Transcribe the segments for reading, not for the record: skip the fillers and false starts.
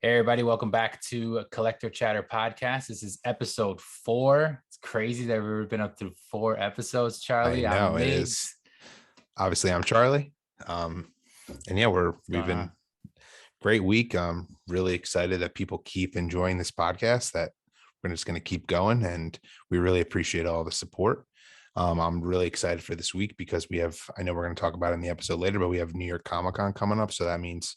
Hey everybody, welcome back to Collector Chatter Podcast. This is episode 4. It's crazy that we've been up to 4 episodes, I Charlie. I'm know it is. Migs. Obviously, I'm Charlie. And yeah, What's we've going been on? great week. Really excited that people keep enjoying this podcast. That we're just going to keep going, and we really appreciate all the support. I'm really excited for this week because we have. I know we're going to talk about it in the episode later, but we have New York Comic Con coming up, so that means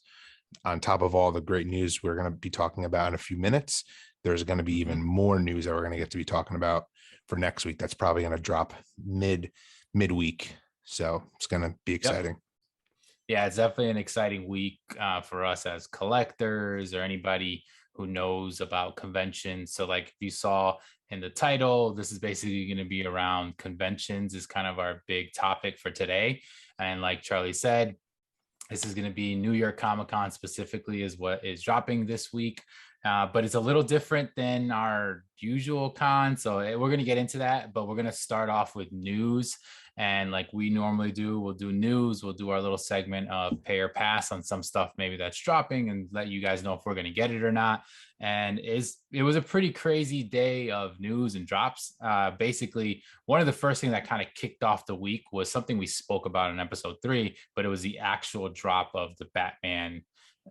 on top of all the great news we're going to be talking about in a few minutes, there's going to be hmm even more news that we're going to get to be talking about for next week. That's probably going to drop midweek. So it's going to be Yep. exciting. Yeah, it's definitely an exciting week for us as collectors or anybody who knows about conventions. So, like if you saw in the title, this is basically going to be around conventions, is kind of our big topic for today. And like Charlie said, this is going to be New York Comic Con specifically, is what is dropping this week. But it's a little different than our usual con. So we're going to get into that, but we're going to start off with news. And like we normally do, we'll do news, we'll do our little segment of pay or pass on some stuff maybe that's dropping and let you guys know if we're going to get it or not. And it was a pretty crazy day of news and drops. Basically, one of the first things that kind of kicked off the week was something we spoke about in episode 3, but it was the actual drop of the Batman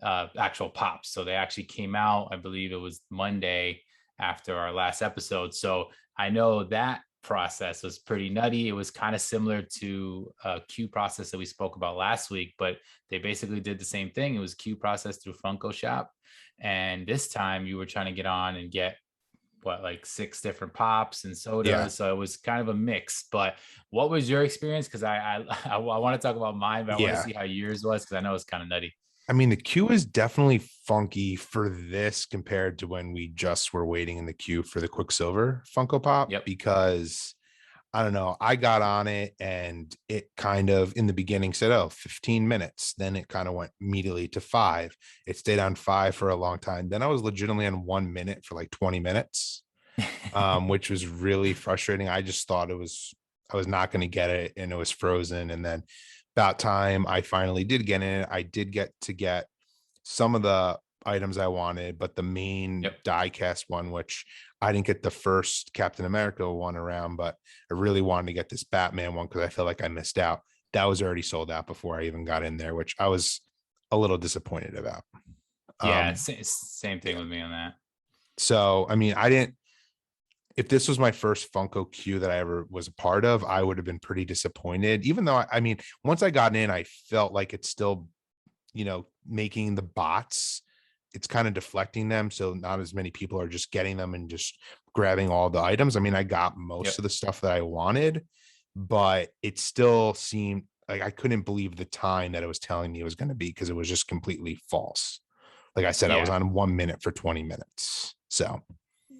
actual pops. So they actually came out, I believe it was Monday after our last episode. So I know that process was pretty nutty. It was kind of similar to a queue process that we spoke about last week, but they basically did the same thing. It was queue process through Funko Shop. And this time you were trying to get on and get what, like 6 different pops and Yeah. sodas. So it was kind of a mix. But what was your experience? Because I want to talk about mine, but I want to Yeah. see how yours was because I know it's kind of nutty. I mean, the queue is definitely funky for this compared to when we just were waiting in the queue for the Quicksilver Funko Pop Yep. because I don't know. I got on it and it kind of in the beginning said, oh, 15 minutes. Then it kind of went immediately to 5. It stayed on 5 for a long time. Then I was legitimately on 1 minute for like 20 minutes, which was really frustrating. I just thought I was not going to get it and it was frozen. And then about time I finally did get in it, I did get some of the items I wanted, but the main Yep. diecast one, which I didn't get the first Captain America one around, but I really wanted to get this Batman one because I feel like I missed out. That was already sold out before I even got in there, which I was a little disappointed about. Yeah. Um, Same thing yeah. with me on that. So, I mean, I didn't, if this was my first Funko Q that I ever was a part of, I would have been pretty disappointed. Even though, I mean, once I got in, I felt like it's still, making the bots, it's kind of deflecting them. So not as many people are just getting them and just grabbing all the items. I mean, I got most Yep. of the stuff that I wanted, but it still seemed like I couldn't believe the time that it was telling me it was going to be because it was just completely false. Like I said, I was Yeah. on 1 minute for 20 minutes. So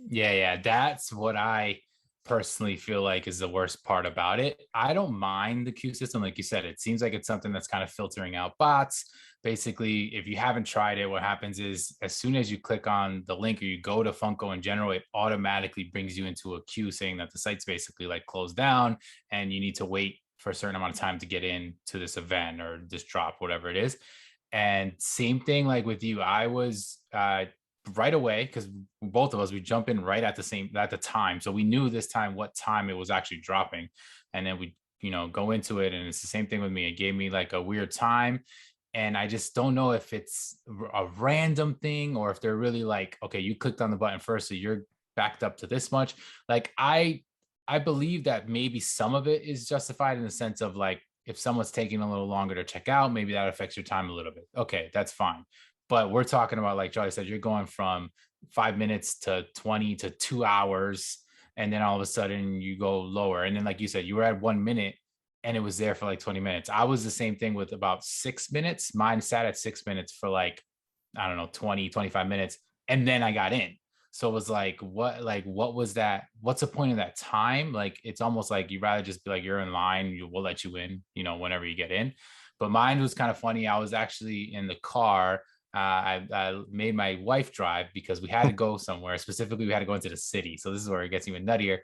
Yeah, that's what I personally feel like is the worst part about it. I don't mind the queue system. Like you said, it seems like it's something that's kind of filtering out bots. Basically, if you haven't tried it, what happens is as soon as you click on the link or you go to Funko in general, it automatically brings you into a queue saying that the site's basically like closed down and you need to wait for a certain amount of time to get in to this event or this drop, whatever it is. And same thing like with you, I was right away because both of us we jump in right at the time, so we knew this time what time it was actually dropping, and then we go into it, and it's the same thing with me. It gave me like a weird time, and I just don't know if it's a random thing or if they're really like, okay, you clicked on the button first, so you're backed up to this much. Like I believe that maybe some of it is justified in the sense of like if someone's taking a little longer to check out, maybe that affects your time a little bit. Okay, that's fine. But we're talking about, like Charlie said, you're going from 5 minutes to 20 to 2 hours. And then all of a sudden you go lower. And then, like you said, you were at 1 minute and it was there for like 20 minutes. I was the same thing with about 6 minutes. Mine sat at 6 minutes for like, I don't know, 20, 25 minutes. And then I got in. So it was what was that? What's the point of that time? Like, it's almost like you'd rather just be like, you're in line, we'll let you in, whenever you get in. But mine was kind of funny. I was actually in the car. I made my wife drive because we had to go somewhere. Specifically, we had to go into the city. So this is where it gets even nuttier.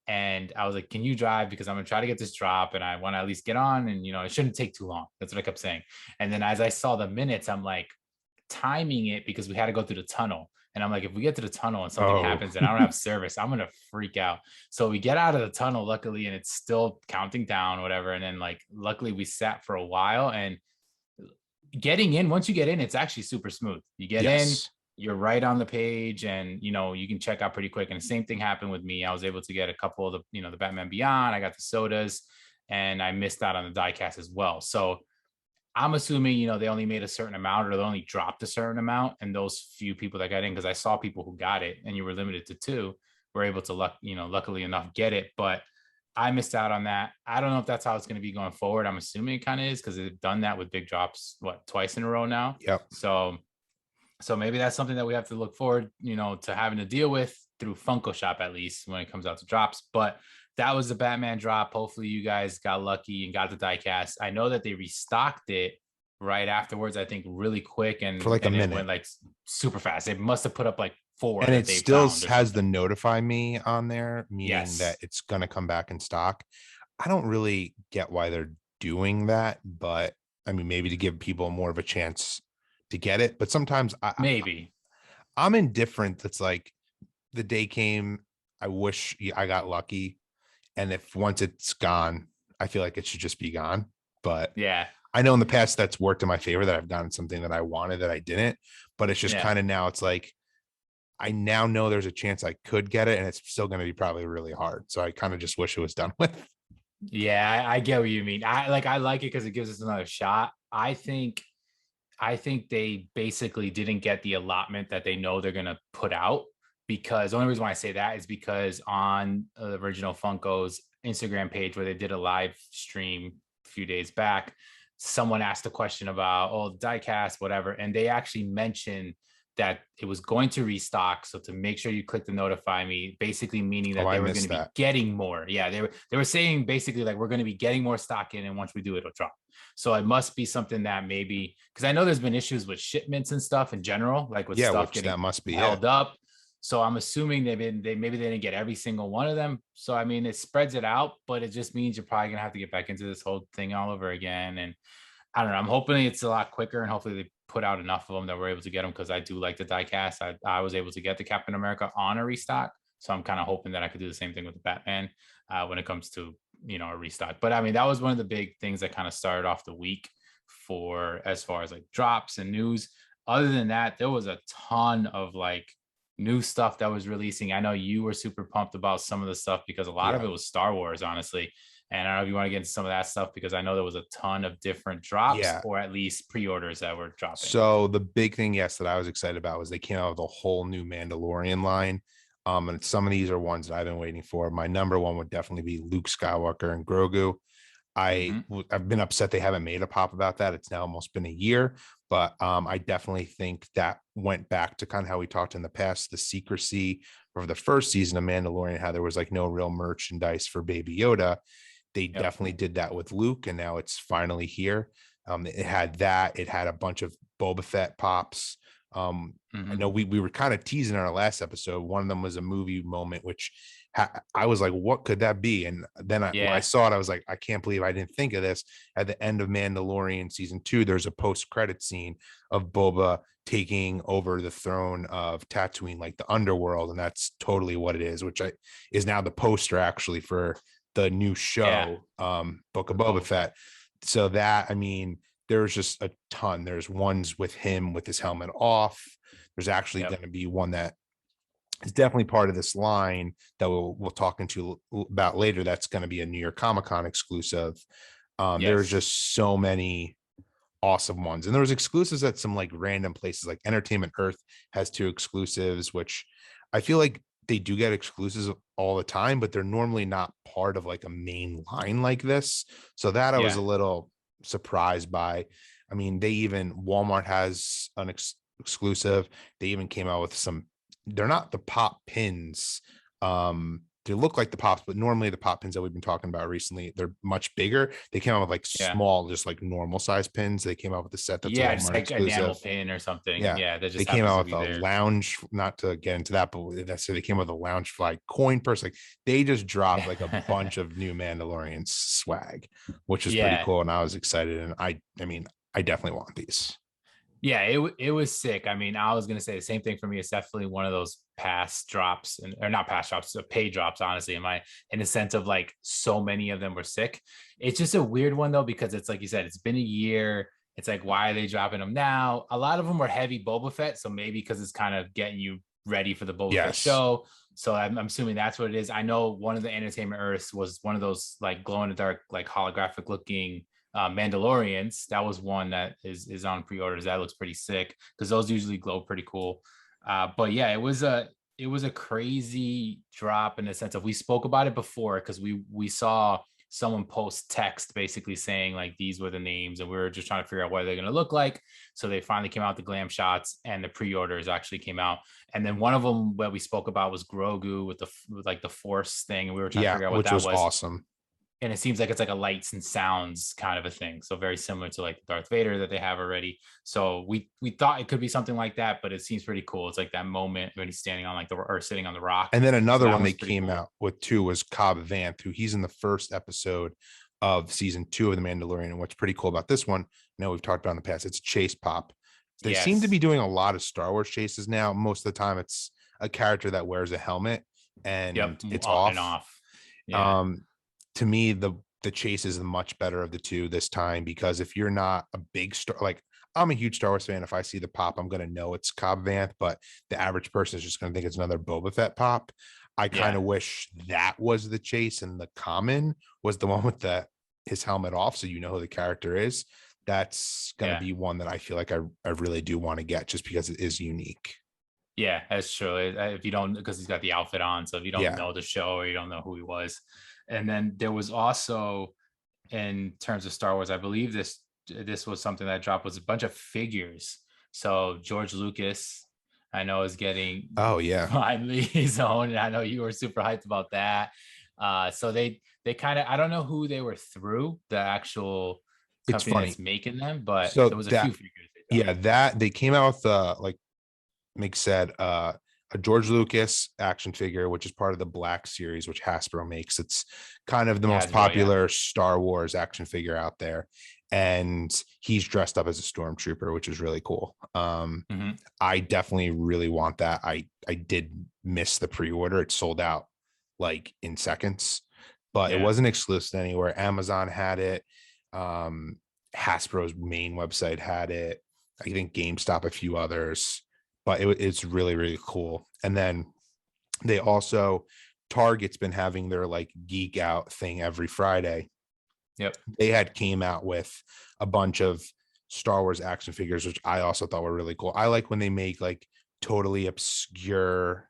And I was like, "Can you drive? Because I'm gonna try to get this drop, and I want to at least get on. And it shouldn't take too long." That's what I kept saying. And then as I saw the minutes, I'm like, timing it because we had to go through the tunnel. And I'm like, if we get to the tunnel and something Oh, happens and I don't have service, I'm gonna freak out. So we get out of the tunnel, luckily, and it's still counting down, whatever. And then like luckily we sat for a while, and getting in, once you get in, it's actually super smooth. You get in, yes. you're right on the page, and you can check out pretty quick. And the same thing happened with me. I was able to get a couple of the Batman Beyond. I got the sodas, and I missed out on the die cast as well. So I'm assuming, they only made a certain amount, or they only dropped a certain amount. And those few people that got in, because I saw people who got it and you were limited to two, were able to luckily enough get it. But I missed out on that. I don't know if that's how it's going to be going forward. I'm assuming it kind of is, because they've done that with big drops, twice in a row now. Yep. So maybe that's something that we have to look forward, to having to deal with through Funko Shop, at least when it comes out to drops. But that was the Batman drop. Hopefully you guys got lucky and got the die cast. I know that they restocked it right afterwards, I think really quick, and For like a minute. it went like super fast. They must have put up like 4 And that it they still found has the notify me on there, meaning Yes. that it's going to come back in stock. I don't really get why they're doing that, but I mean, maybe to give people more of a chance to get it. But sometimes Maybe. I'm indifferent. It's like the day came, I wish I got lucky. And if once it's gone, I feel like it should just be gone. But Yeah. I know in the past that's worked in my favor, that I've gotten something that I wanted that I didn't. But it's just kind of now it's like, I now know there's a chance I could get it, and it's still going to be probably really hard. So I kind of just wish it was done with. Yeah, I get what you mean. I like it because it gives us another shot. I think they basically didn't get the allotment that they know they're gonna put out, because the only reason why I say that is because on the original Funko's Instagram page, where they did a live stream a few days back, someone asked a question about diecast, whatever, and they actually mentioned that it was going to restock. So to make sure you click the notify me, basically meaning that they were going to be getting more. Yeah, they were saying basically like, we're going to be getting more stock in, and once we do it, it'll drop. So it must be something that maybe, because I know there's been issues with shipments and stuff in general, like with stuff getting that must be held up. So I'm assuming maybe they didn't get every single one of them. So I mean, it spreads it out, but it just means you're probably gonna have to get back into this whole thing all over again. And I don't know. I'm hoping it's a lot quicker, and hopefully they put out enough of them that we're able to get them, because I do like the die cast. I was able to get the Captain America on a restock, so I'm kind of hoping that I could do the same thing with the Batman when it comes to a restock. But I mean, that was one of the big things that kind of started off the week for as far as like drops and news. Other than that, there was a ton of like new stuff that was releasing. I know you were super pumped about some of the stuff, because a lot of it was Star Wars, honestly. And I don't know if you want to get into some of that stuff, because I know there was a ton of different drops, or at least pre-orders that were dropping. So the big thing, that I was excited about was they came out with a whole new Mandalorian line. And some of these are ones that I've been waiting for. My number one would definitely be Luke Skywalker and Grogu. I've been upset they haven't made a pop about that. It's now almost been a year, but I definitely think that went back to kind of how we talked in the past, the secrecy of the first season of Mandalorian, how there was like no real merchandise for Baby Yoda. They definitely did that with Luke, and now it's finally here. It had that. It had a bunch of Boba Fett pops. I know we were kind of teasing in our last episode. One of them was a movie moment, which I was like, what could that be? And then when I saw it, I was like, I can't believe I didn't think of this. At the end of Mandalorian season 2, there's a post-credit scene of Boba taking over the throne of Tatooine, like the underworld. And that's totally what it is, which is now the poster actually for the new show, Book of Boba Fett. So that, I mean, there's just a ton. There's ones with him with his helmet off. There's actually going to be one that is definitely part of this line that we'll talk into about later. That's going to be a New York Comic-Con exclusive. There's just so many awesome ones, and there was exclusives at some like random places. Like Entertainment Earth has 2 exclusives, which I feel like they do get exclusives all the time, but they're normally not part of like a main line like this. So that I was a little surprised by. I mean, Walmart has an exclusive. They even came out with some, they're not the pop pins. They look like the pops, but normally the pop pins that we've been talking about recently, they're much bigger. They came out with like small, just like normal size pins. They came out with a set that's just like exclusive. enamel pin or something. That just they came out with a lounge, not to get into that, but they came with a lounge fly coin purse. Like they just dropped like a bunch of new Mandalorian swag, which is pretty cool. And I was excited. And I mean, I definitely want these. Yeah, it was sick. I mean, I was gonna say the same thing for me. It's definitely one of those pass drops, and or not pass drops, so pay drops. Honestly, in the sense of like so many of them were sick. It's just a weird one though because it's like you said, it's been a year. It's like why are they dropping them now? A lot of them were heavy Boba Fett, so maybe because it's kind of getting you ready for the Boba Fett Yes. show. So I'm assuming that's what it is. I know one of the entertainment Earths was one of those like glow in the dark, like holographic looking Mandalorians. That was one that is on pre-orders. That looks pretty sick because those usually glow pretty cool. But yeah, it was a crazy drop in the sense of we spoke about it before because we saw someone post text basically saying like these were the names and we were just trying to figure out what they're going to look like. So they finally came out the glam shots and the pre-orders actually came out. And then one of them that we spoke about was Grogu with like the force thing and we were trying to Yeah, figure out what which that was was, awesome. and it seems like it's like a lights and sounds kind of a thing. So very similar to like Darth Vader that they have already. So we thought it could be something like that, but it seems pretty cool. It's like that moment when he's standing on like the or sitting on the rock. And then So another that one they one's pretty came cool. out with too was Cobb Vance, who he's in the first episode of season 2 of The Mandalorian. And what's pretty cool about this one, I know we've talked about in the past, it's a chase pop. They seem to be Yes. doing a lot of Star Wars chases now. Most of the time, it's a character that wears a helmet Yep. and it's On and off. off. Yeah. Um, to me, the chase is the much better of the two this time because if you're not a big star, like I'm a huge Star Wars fan. If I see the pop, I'm gonna know it's Cobb Vanth, but the average person is just gonna think it's another Boba Fett pop. I kind Yeah. of wish that was the chase and the common was the one with the his helmet off, so you know who the character is. That's gonna Yeah. be one that I feel like I really do want to get just because it is unique. Yeah, that's true. If you don't, because he's got the outfit on, so if you don't Yeah. know the show or you don't know who he was, and then there was also in terms of Star Wars, I believe this was something that dropped was a bunch of figures. So George Lucas, I know, is getting Oh yeah. finally his own, and I know you were super hyped about that. So they kind of I don't know who they were through the actual It's company that's funny. making them, but So there was a few that figures they dropped. yeah, that they came out with like Mick said, a George Lucas action figure, which is part of the Black series, which Hasbro makes. It's kind of the most Hasbro, yeah, popular Star Wars action figure out there. And he's dressed up as a stormtrooper, which is really cool. hmm I definitely really want that. I did miss the pre-order. It sold out like in seconds, but it yeah, wasn't exclusive anywhere. Amazon had it. Um, Hasbro's main website had it. I think GameStop, a few others, but it's really, really cool. And then they also, Target's been having their like geek out thing every Friday. yep, They had came out with a bunch of Star Wars action figures, which I also thought were really cool. I like when they make like totally obscure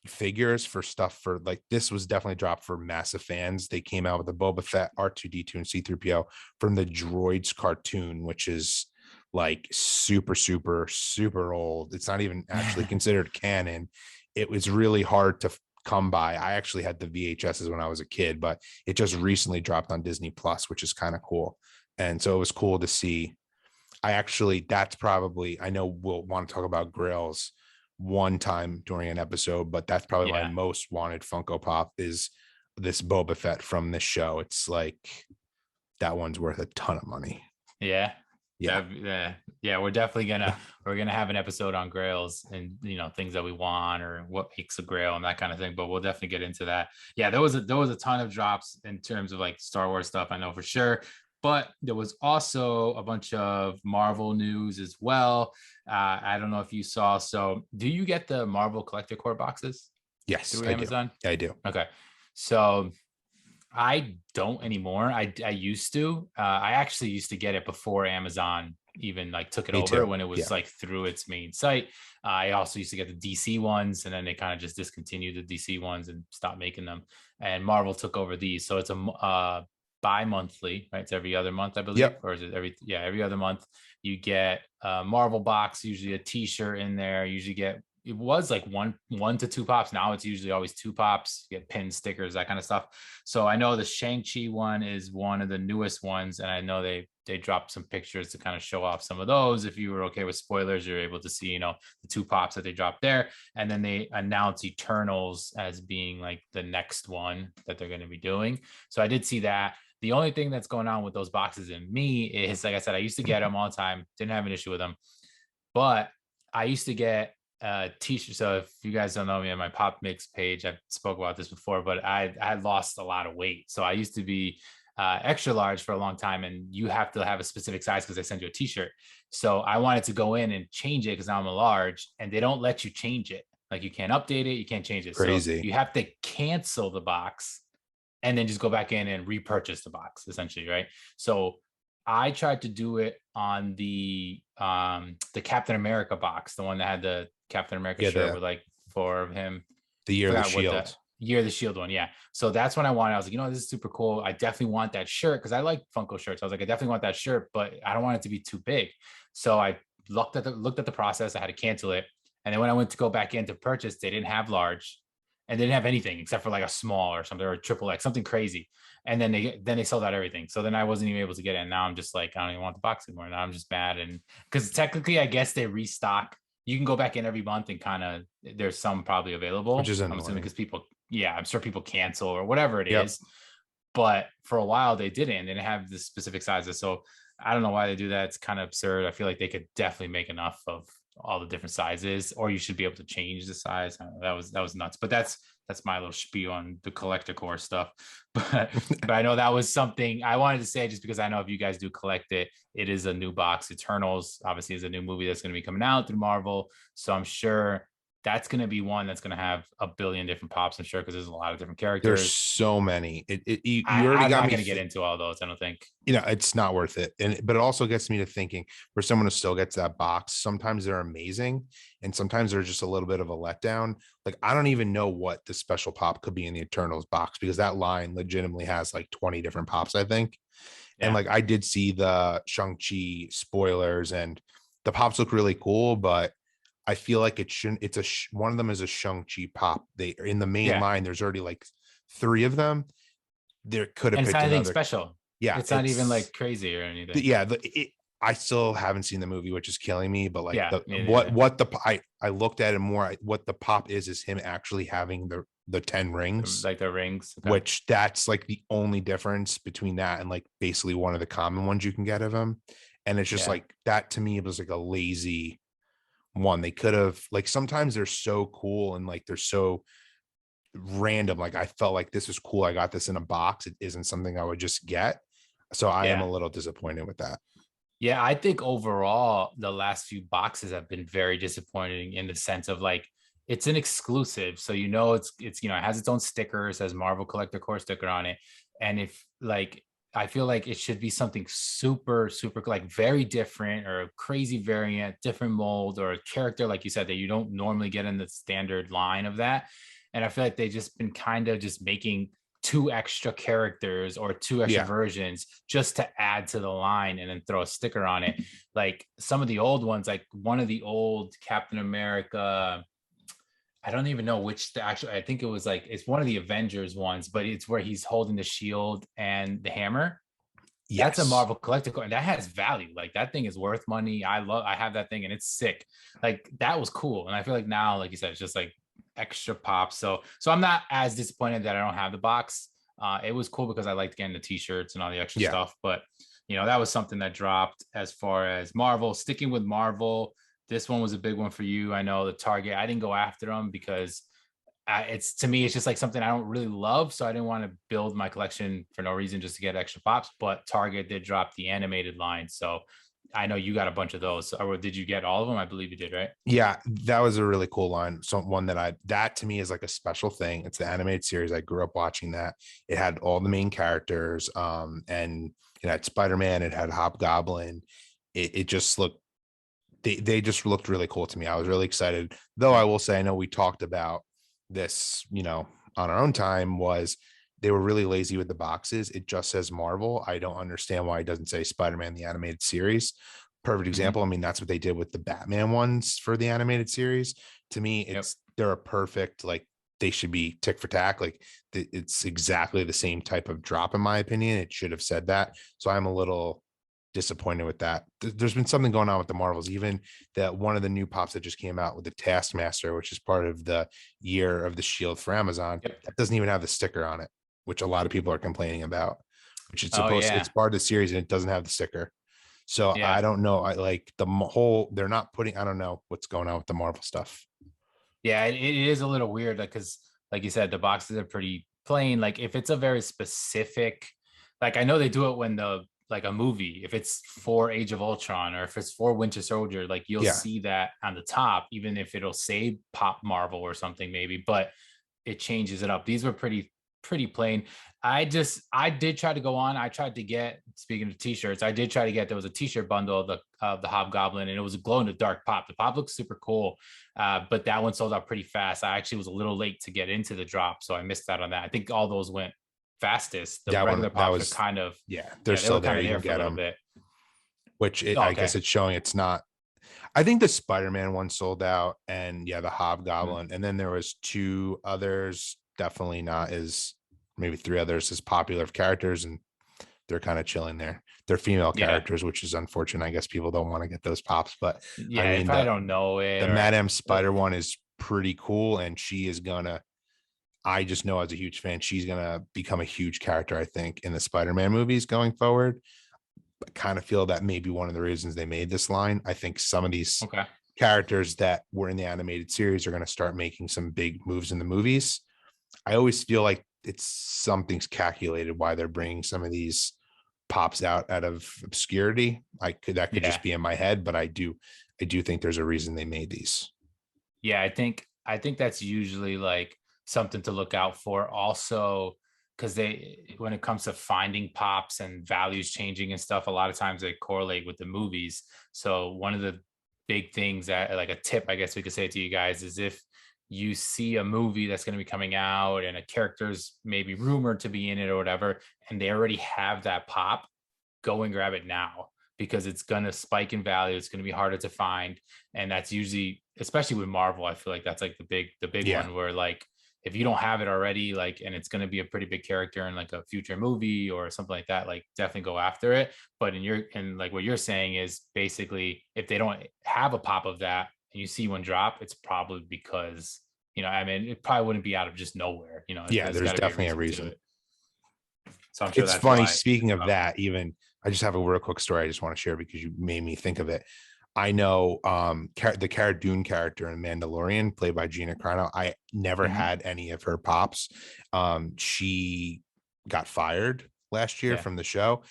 figures for stuff for like this was definitely dropped for massive fans. They came out with a Boba Fett, R2D2, and C3PO from the Droids cartoon, which is like super, super, super old. It's not even actually considered canon. It was really hard to come by. I actually had the VHSs when I was a kid, but it just recently dropped on Disney Plus, which is kind of cool. And so it was cool to see. I actually, that's probably, I know we'll want to talk about grills one time during an episode, but that's probably my yeah, most wanted Funko Pop is this Boba Fett from this show. It's like that one's worth a ton of money. yeah. Yeah. Yeah, we're gonna have an episode on grails and things that we want or what makes a grail and that kind of thing. But we'll definitely get into that. Yeah, there was a ton of drops in terms of like Star Wars stuff. I know for sure. But there was also a bunch of Marvel news as well. I don't know if you saw. So, do you get the Marvel Collector Core boxes Yes, through I do. Amazon? I do. Okay, so I don't anymore. I used to. I actually used to get it before Amazon even like took it Me over too. when it Yeah. was like through its main site. I also used to get the DC ones, and then they kind of just discontinued the DC ones and stopped making them. And Marvel took over these, so it's a bi-monthly, right? It's every other month, I believe, Yep. or is it every other month? You get a Marvel box, usually a T-shirt in there. Usually get it was like one to two pops. Now it's usually always two pops. You get pins, stickers, that kind of stuff. So I know the Shang-Chi one is one of the newest ones, and I know they dropped some pictures to kind of show off some of those. If you were okay with spoilers, you're able to see, the two pops that they dropped there. And then they announced Eternals as being like the next one that they're going to be doing. So I did see that. The only thing that's going on with those boxes in me is, like I said, I used to get them all the time, didn't have an issue with them. But I used to get t-shirt. So if you guys don't know me on my Pop Mix page, I've spoke about this before, but I had lost a lot of weight. So I used to be extra large for a long time, and you have to have a specific size because they send you a t-shirt. So I wanted to go in and change it because now I'm a large, and they don't let you change it. Like you can't update it, you can't change it. So Crazy. you have to cancel the box and then just go back in and repurchase the box, essentially, right? So I tried to do it on the Captain America box, the one that had the Captain America Yeah, shirt with like four of him. the Year of the Forgot what the Shield. Year of the Shield one. Yeah. So that's when I wanted. I was like, this is super cool. I definitely want that shirt because I like Funko shirts. I was like, I definitely want that shirt, but I don't want it to be too big. So I looked at the process. I had to cancel it. And then when I went to go back in to purchase, they didn't have large and they didn't have anything except for like a small or something or a triple X, something crazy. And then they sold out everything. So then I wasn't even able to get it. And now I'm just like, I don't even want the box anymore. Now I'm just mad. And because technically, I guess they restock. You can go back in every month and kind of there's some probably available. Which is I'm assuming annoying. because people, yeah, I'm sure people cancel or whatever it Yep. is. But for a while they didn't. They didn't have the specific sizes. So I don't know why they do that. It's kind of absurd. I feel like they could definitely make enough of all the different sizes, or you should be able to change the size. I don't know, that was nuts. But that's my little spiel on the collector core stuff. But I know that was something I wanted to say just because I know if you guys do collect it, it is a new box. Eternals obviously is a new movie that's going to be coming out through Marvel. So I'm sure that's going to be one that's going to have a billion different pops, I'm sure, because there's a lot of different There's characters. so many. You already I'm got not me going to get into all those, I don't think. it's not worth it. But it also gets me to thinking, for someone who still gets that box, sometimes they're amazing and sometimes they're just a little bit of a letdown. Like I don't even know what the special pop could be in the Eternals box because that line legitimately has like 20 different pops, I think. And Yeah. like I did see the Shang-Chi spoilers and the pops look really cool, but I feel like it shouldn't. One of them is a Shang-Chi pop. They in the main Yeah. line. There's already like 3 of them. There could have And it's picked not anything another. special. Yeah, It's not even like crazy or anything. yeah. I still haven't seen the movie, which is killing me. But like Yeah. I looked at it more. What the pop is him actually having the 10 rings, Like the rings. Okay. which that's like the only difference between that and like basically one of the common ones you can get of him. And it's just Yeah. like that to me, it was like a lazy one. They could have like sometimes they're so cool and like they're so random. Like I felt like this is cool. I got this in a box. It isn't something I would just get. So I am Yeah. a little disappointed with that. Yeah, I think overall the last few boxes have been very disappointing in the sense of like it's an exclusive, so it's it has its own sticker, it says Marvel Collector Core sticker on it, and if like I feel like it should be something super super like very different or a crazy variant, different mold or a character like you said that you don't normally get in the standard line of that, and I feel like they just been kind of just making 2 extra characters or 2 extra versions just to add to the line and then throw a sticker on it. Like some of the old ones, like one of the old Captain America, I don't even know which actually, I think it was like, it's one of the Avengers ones, but it's where he's holding the shield and the hammer. That's a Yes. Marvel collectible and that has value. Like that thing is worth money. I have that thing and it's sick. Like that was cool. And I feel like now, like you said, it's just like extra pop. So I'm not as disappointed that I don't have the box. It was cool because I liked getting the t-shirts and all the extra stuff. But that was something that dropped as far as Marvel. Sticking with Marvel, this one was a big one for you. I know the Target. I didn't go after them because it's to me, it's just like something I don't really love. So I didn't want to build my collection for no reason just to get extra pops. But Target did drop the animated line. So I know you got a bunch of those. Or did you get all of them? I believe you did, right? Yeah, that was a really cool line. So one that to me is like a special thing. It's the animated series. I grew up watching that. It had all the main characters, and it had Spider-Man, it had Hobgoblin. It just looked they just looked really cool to me. I was really excited. Though I will say, I know we talked about this, on our own time, was they were really lazy with the boxes. It just says Marvel. I don't understand why it doesn't say Spider-Man the animated series. Perfect example. I mean, that's what they did with the Batman ones for the animated series. To me, they're a perfect, like they should be tick for tack. Like it's exactly the same type of drop, in my opinion. It should have said that. So I'm a little disappointed with that. There's been something going on with the Marvels, even that one of the new pops that just came out with the Taskmaster, which is part of the Year of the Shield for Amazon, that doesn't even have the sticker on it, which a lot of people are complaining about, which it's Oh supposed yeah. it's part of the series and it doesn't have the sticker. So Yeah. I don't know. I like the whole, they're not putting, I don't know what's going on with the Marvel stuff. Yeah, it is a little weird, like, because like you said, the boxes are pretty plain. Like if it's a very specific, like I know they do it when the like a movie, if it's for Age of Ultron or if it's for Winter Soldier, like you'll Yeah. see that on the top, even if it'll say Pop Marvel or something maybe, but it changes it up. These were pretty plain. I did try to go on. I tried to get, speaking of t-shirts, I did try to get, there was a t-shirt bundle of the Hobgoblin, and it was a glow in the dark pop. The pop looks super cool. But that one sold out pretty fast. I actually was a little late to get into the drop, so I missed out on that. I think all those went fastest. The That one, regular that pops are was, kind of, yeah, they're yeah, they were still kind there. of You there can for a get little them, bit. which Oh, I okay. guess it's showing it's not. I think the Spider-Man one sold out, and yeah, the Mm. Hobgoblin, and then there was two others, definitely not as, maybe three others as popular of characters, and they're kind of chilling there. They're female Yeah. characters, which is unfortunate. I guess people don't want to get those pops, but I Yeah, mean if I don't know it the or Madame Spider one is pretty cool, and she is gonna. I just know as a huge fan, she's gonna become a huge character, I think, in the Spider-Man movies going forward. I kind of feel that may be one of the reasons they made this line. I think some of these okay. characters that were in the animated series are going to start making some big moves in the movies. I always feel like it's something's calculated why they're bringing some of these pops out of obscurity. That could Yeah. just be in my head, but I do think there's a reason they made these. Yeah, I think that's usually like something to look out for also, because they, when it comes to finding pops and values changing and stuff, a lot of times they correlate with the movies. So one of the big things that, like a tip I guess we could say to you guys, is if you see a movie that's going to be coming out and a character's maybe rumored to be in it or whatever, and they already have that pop, go and grab it now, because it's going to spike in value. It's going to be harder to find. And that's usually, especially with Marvel, I feel like that's like the big Yeah. one, where like if you don't have it already, like, and it's going to be a pretty big character in like a future movie or something like that, like definitely go after it. But and like what you're saying is basically, if they don't have a pop of that and you see one drop, it's probably because, I mean, it probably wouldn't be out of just nowhere. Yeah, There's there's got to be a definitely a reason to reason. it. So I'm sure It's that's funny. why. Speaking of Oh, that, even I just have a real quick story I just want to share because you made me think of it. I know the Cara Dune character in Mandalorian, played by Gina Carano. I never mhm. had any of her pops. She got fired last year Yeah. from the show.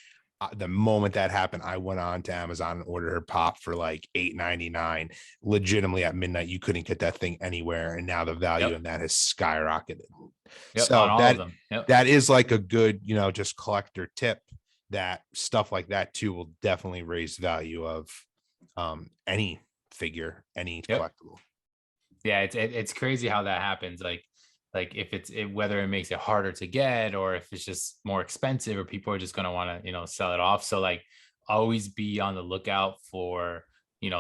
The moment that happened, I went on to Amazon and ordered her pop for like $8.99. Legitimately at midnight, you couldn't get that thing anywhere, and now the value Yep. in that has skyrocketed. Yep. On So all of them. Yep. that is like a good, just collector tip, that stuff like that too will definitely raise value of any figure, any Yep. collectible. Yeah. It's crazy how that happens. Like if whether it makes it harder to get or if it's just more expensive or people are just going to want to, sell it off. So like always be on the lookout for,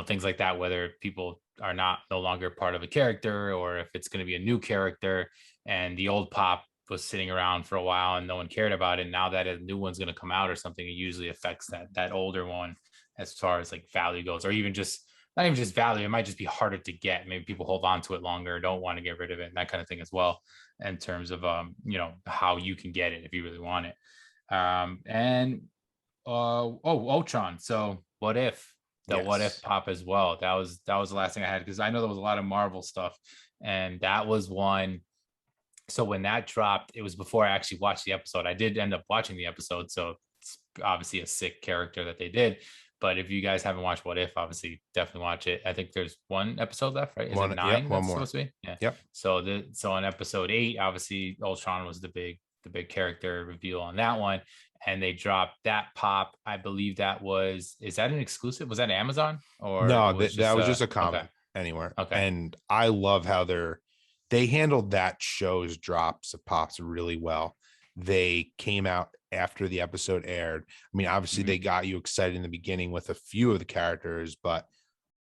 things like that, whether people are not no longer part of a character or if it's going to be a new character and the old pop was sitting around for a while and no one cared about it. Now that a new one's going to come out or something, it usually affects that older one as far as like value goes, or even just not even just value. It might just be harder to get. Maybe people hold on to it longer, don't want to get rid of it, and that kind of thing as well, in terms of how you can get it if you really want it. And Ultron. So what if the what if Yes. pop as well? That was the last thing I had, because I know there was a lot of Marvel stuff, and that was one. So when that dropped, it was before I actually watched the episode. I did end up watching the episode, so it's obviously a sick character that they did. But if you guys haven't watched What If, obviously definitely watch it. I think there's one episode left, right? Is it One, yep, nine one that's more. supposed to be? Yeah. Yep. So on episode 8, obviously Ultron was the big character reveal on that one, and they dropped that pop. I believe is that an exclusive? Was that Amazon or it No, was that just was just a okay, comment anywhere. okay, And I love how they handled that show's drops of pops really well. They came out after the episode aired. I mean, obviously hmm they got you excited in the beginning with a few of the characters, but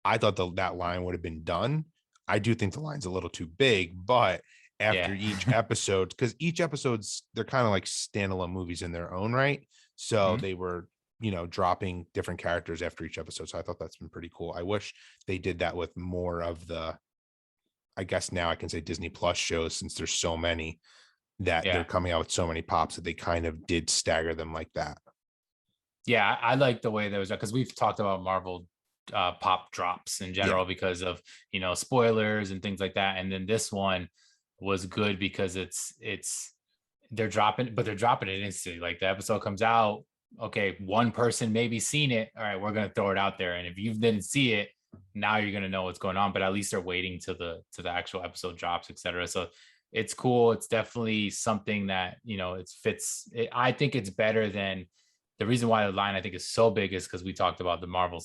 I thought that line would have been done. I do think the line's a little too big, but yeah, after each episode, because each episode's, they're kind of like standalone movies in their own right. So hmm they were, dropping different characters after each episode. So I thought that's been pretty cool. I wish they did that with more of I guess now I can say Disney Plus shows, since there's so many that they're yeah. coming out with so many pops, that they kind of did stagger them like that. Yeah, I like the way there was, because we've talked about Marvel pop drops in Yeah. general because of, spoilers and things like that. And then this one was good because it's they're dropping it instantly. Like the episode comes out, okay, one person maybe seen it. All right, we're gonna throw it out there. And if you didn't see it, now you're gonna know what's going on. But at least they're waiting to the actual episode drops, etc. So it's cool. It's definitely something that it fits. I think it's better than the reason why the line I think is so big is because we talked about the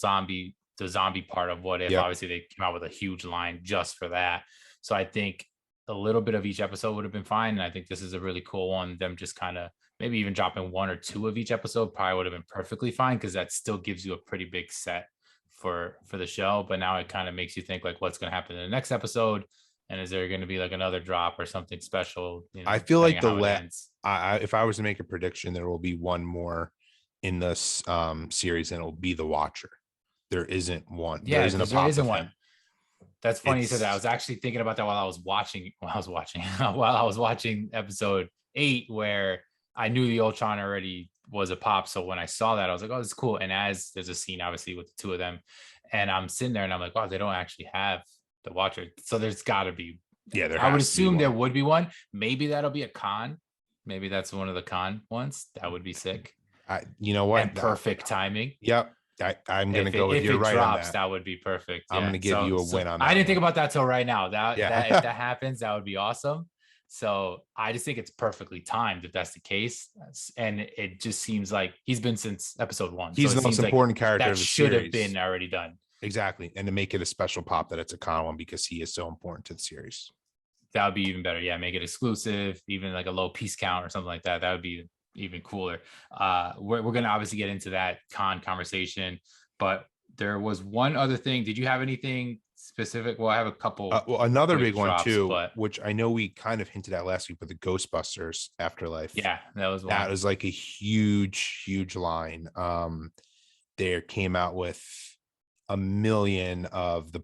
zombie part of What If. Yep. Obviously, they came out with a huge line just for that. So I think a little bit of each episode would have been fine. And I think this is a really cool one. Them just kind of maybe even dropping one or two of each episode probably would have been perfectly fine because that still gives you a pretty big set for the show. But now it kind of makes you think like what's going to happen in the next episode. And is there going to be like another drop or something special? I feel like depending on how it ends. if I was to make a prediction, there will be one more in this series, and it'll be the Watcher. There isn't one. There Yeah, isn't a because there pop isn't of one. him. That's funny you said that. I was actually thinking about that while I was watching while I was watching episode 8, where I knew the Ultron already was a pop. So when I saw that, I was like, oh, this is cool. And as there's a scene obviously with the two of them, and I'm sitting there and I'm like, oh, they don't actually have the Watcher. So there's gotta be. Yeah, I would assume there would be one. Maybe that'll be a con. Maybe that's one of the con ones. That would be sick. You know what? And perfect timing. Yep. I'm going to go with you right drops, on that. That would be perfect. I'm going to give you a win on that. I didn't think about that till right now. That if that happens, that would be awesome. So I just think it's perfectly timed if that's the case. And it just seems like he's been since episode 1. He's the most important character that of the should series. Have been already done. Exactly. And to make it a special pop that it's a con one because he is so important to the series. That would be even better. Yeah, make it exclusive, even like a low piece count or something like that. That would be even cooler. We're going to obviously get into that con conversation, but there was one other thing. Did you have anything specific? Well, I have a couple. Well, another big one too, but which I know we kind of hinted at last week, but the Ghostbusters Afterlife. Yeah, that was like a huge line. There came out with a million of the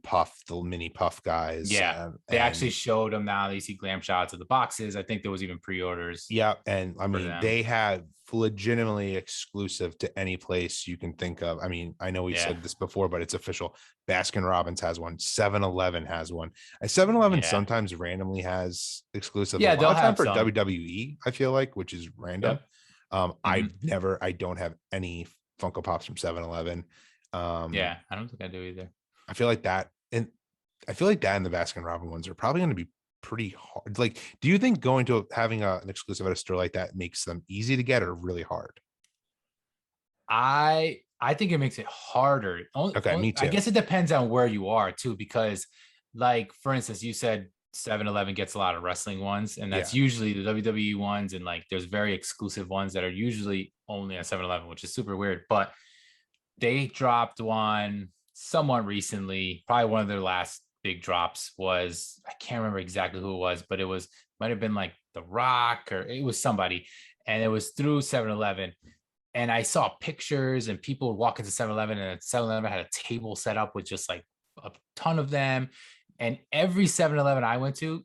mini puff guys. Yeah, they actually showed them now. You see glam shots of the boxes. I think there was even pre-orders. Yeah, and I mean they have legitimately exclusive to any place you can think of. I mean, I know we've said this before, but it's official. Baskin Robbins has one. 7-Eleven has one. 7-Eleven sometimes randomly has exclusive. Yeah, they'll have for some. WWE. I feel like, which is random. Yep. I don't have any Funko Pops from 7-Eleven. Yeah, I don't think I do either. I feel like that, and the Baskin Robbins ones are probably going to be pretty hard. Like, do you think going to having an exclusive at a store like that makes them easy to get or really hard? I think it makes it harder. Me too. I guess it depends on where you are too, because like for instance, you said 7-Eleven gets a lot of wrestling ones, and that's usually the WWE ones, and like there's very exclusive ones that are usually only at 7-Eleven, which is super weird. But they dropped one somewhat recently. Probably one of their last big drops was, I can't remember exactly who it was, but might have been like The Rock, or it was somebody, and it was through 7-Eleven. And I saw pictures and people would walk into 7-Eleven, and 7-Eleven had a table set up with just like a ton of them. And every 7-Eleven I went to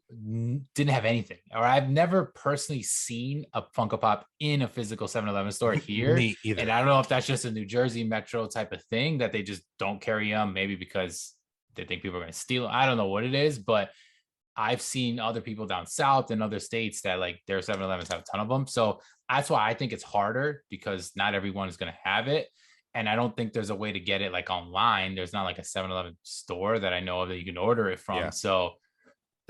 didn't have anything, or I've never personally seen a Funko Pop in a physical 7-Eleven store here. Me either. And I don't know if that's just a New Jersey Metro type of thing that they just don't carry them, maybe because they think people are going to steal them. I don't know what it is, but I've seen other people down south and other states that like their 7-Elevens have a ton of them. So that's why I think it's harder, because not everyone is going to have it. And I don't think there's a way to get it like online. There's not like a 7-Eleven store that I know of that you can order it from. So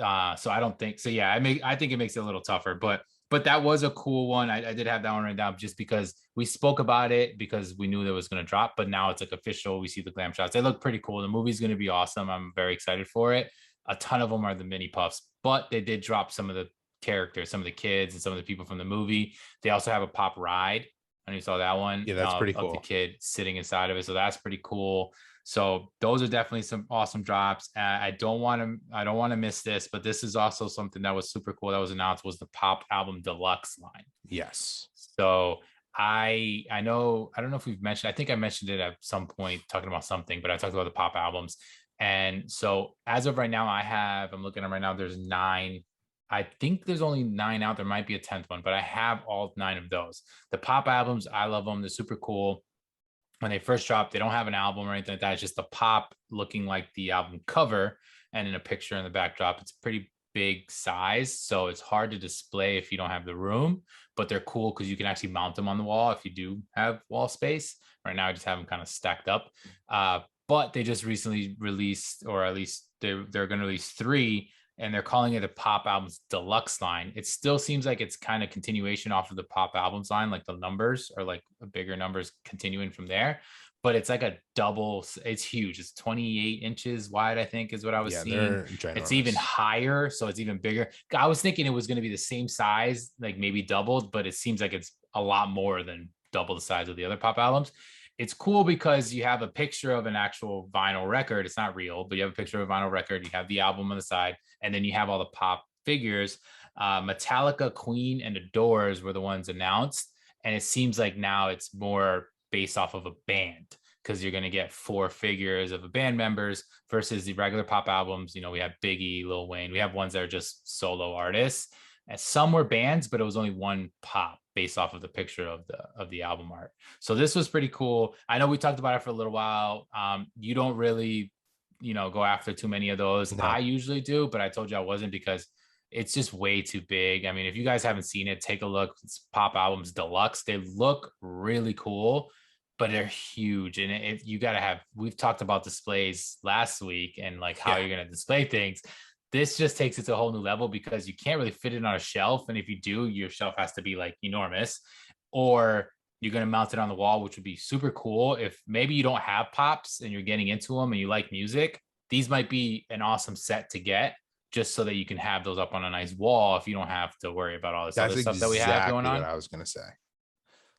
I don't think so. Yeah, I think it makes it a little tougher, but that was a cool one. I did have that one right down just because we spoke about it, because we knew that it was going to drop, but now it's like official. We see the glam shots. They look pretty cool. The movie's going to be awesome. I'm very excited for it. A ton of them are the mini puffs, but they did drop some of the characters, some of the kids and some of the people from the movie. They also have a pop ride. And you saw that one. Yeah, that's pretty cool. The kid sitting inside of it. So that's pretty cool. So those are definitely some awesome drops. I don't want to miss this, but this is also something that was super cool that was announced, was the Pop Album Deluxe line. Yes. So I know, I don't know if we've mentioned, I think I mentioned it at some point talking about something, but I talked about the Pop albums. And so as of right now, I'm looking at them right now, there's 9. I think there's only 9 out. There might be a 10th one, but I have all 9 of those. The Pop albums, I love them. They're super cool. when they first dropped, they don't have an album or anything like that. It's just a pop looking like the album cover and in a picture in the backdrop. It's pretty big size, so it's hard to display if you don't have the room, but they're cool because you can actually mount them on the wall if you do have wall space. Right now I just have them kind of stacked up, but they just recently released, or at least they're going to release 3, and they're calling it the Pop Albums Deluxe line. It still seems like it's kind of continuation off of the Pop Albums line, like the numbers are like bigger numbers continuing from there, but it's like a double. It's huge. It's 28 inches wide, I think, is what I was seeing. It's even higher, so it's even bigger. I was thinking it was going to be the same size, like maybe doubled, but it seems like it's a lot more than double the size of the other Pop albums. It's cool because you have a picture of an actual vinyl record. It's not real, but you have a picture of a vinyl record. You have the album on the side, and then you have all the Pop figures. Metallica, Queen, and The Doors were the ones announced, and it seems like now it's more based off of a band, because you're going to get 4 figures of a band members versus the regular Pop albums. We have Biggie, Lil Wayne. We have ones that are just solo artists, and some were bands, but it was only one Pop based off of the picture of the album art. So this was pretty cool. I know we talked about it for a little while. You don't really, go after too many of those. No. I usually do, but I told you I wasn't, because it's just way too big. I mean, if you guys haven't seen it, take a look. It's Pop Albums Deluxe. They look really cool, but they're huge. And if you got to have, we've talked about displays last week and like how you're going to display things. This just takes it to a whole new level, because you can't really fit it on a shelf. And if you do, your shelf has to be like enormous, or you're going to mount it on the wall, which would be super cool. If maybe you don't have Pops and you're getting into them and you like music, these might be an awesome set to get, just so that you can have those up on a nice wall if you don't have to worry about all this other stuff that we have going on. That's what I was going to say.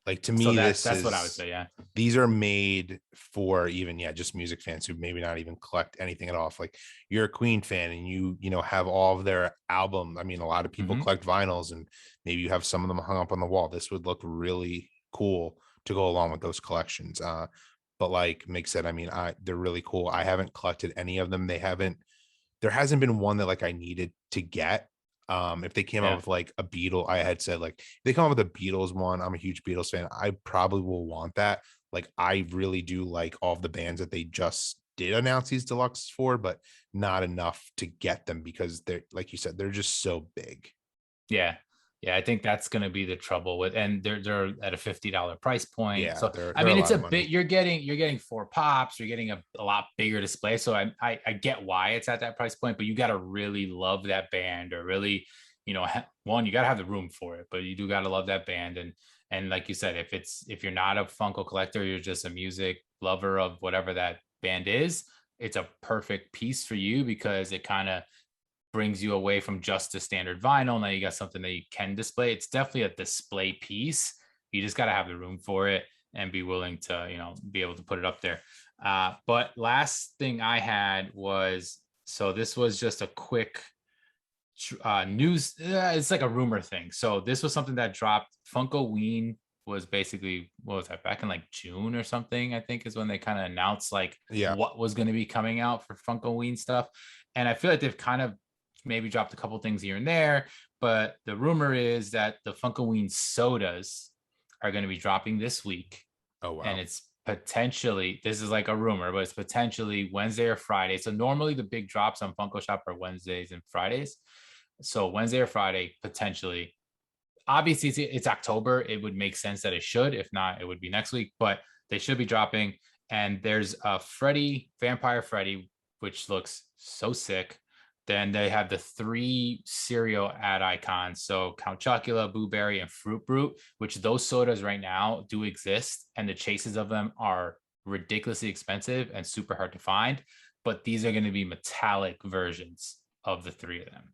Like, to me, so that's what I would say. Yeah, these are made for even just music fans who maybe not even collect anything at all. If, like, you're a Queen fan and you have all of their album. I mean, a lot of people collect vinyls, and maybe you have some of them hung up on the wall. This would look really cool to go along with those collections. But like Mick said, I mean, they're really cool. I haven't collected any of them. There hasn't been one that like I needed to get. If they came out with like a Beatle, I had said, like, if they come out with a Beatles one, I'm a huge Beatles fan, I probably will want that. Like, I really do like all of the bands that they just did announce these deluxes for, but not enough to get them, because they're, like you said, they're just so big. Yeah, I think that's going to be the trouble with, and they're at a $50 price point. Yeah, so I mean, it's a bit, you're getting 4 Pops, you're getting a lot bigger display. So I get why it's at that price point, but you got to really love that band, or really, one, you got to have the room for it, but you do got to love that band. And like you said, if you're not a Funko collector, you're just a music lover of whatever that band is, it's a perfect piece for you, because it kind of brings you away from just a standard vinyl. Now you got something that you can display. It's definitely a display piece. You just got to have the room for it and be willing to, be able to put it up there. But last thing I had was, so this was just a quick news. It's like a rumor thing. So this was something that dropped. Funko Ween was basically, what was that, back in like June or something, I think, is when they kind of announced like what was going to be coming out for Funko Ween stuff. And I feel like they've kind of maybe dropped a couple things here and there, but the rumor is that the Funko Ween sodas are going to be dropping this week. Oh, wow. And it's potentially, this is like a rumor, but it's potentially Wednesday or Friday. So normally the big drops on Funko Shop are Wednesdays and Fridays. So Wednesday or Friday, potentially. Obviously, it's October. It would make sense that it should. If not, it would be next week, but they should be dropping. And there's a Vampire Freddy, which looks so sick. Then they have the 3 cereal ad icons. So Count Chocula, Boo Berry, and Fruit Brute, which those sodas right now do exist. And the chases of them are ridiculously expensive and super hard to find. But these are going to be metallic versions of the 3 of them.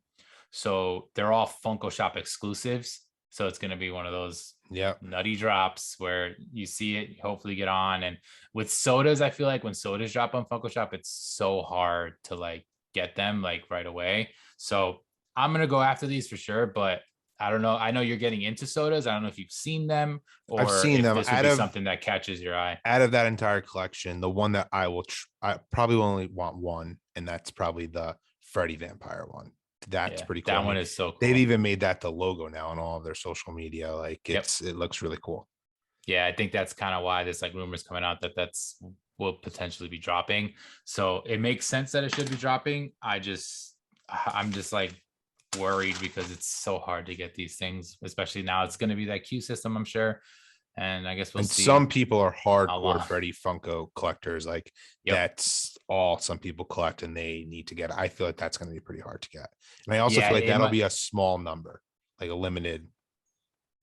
So they're all Funko Shop exclusives. So it's going to be one of those nutty drops where you see it, you hopefully get on. And with sodas, I feel like when sodas drop on Funko Shop, it's so hard to like get them like right away. So I'm going to go after these for sure, but I don't know. I know you're getting into sodas. I don't know if you've seen them, or I've seen them. This would be something that catches your eye. Out of that entire collection, the one that I probably only want one, and that's probably the Freddy Vampire one. That's pretty cool. That one is so cool. They've even made that the logo now on all of their social media. Like, it looks really cool. Yeah, I think that's kind of why there's like rumors coming out that that's will potentially be dropping. So it makes sense that it should be dropping. I'm just like worried because it's so hard to get these things, especially now it's going to be that queue system, I'm sure. And I guess we'll And some see people are how hardcore long. Freddy Funko collectors. Like Yep. that's all some people collect and they need to get. I feel like that's going to be pretty hard to get. And I also Yeah, feel like it that'll might. be a small number, like a limited.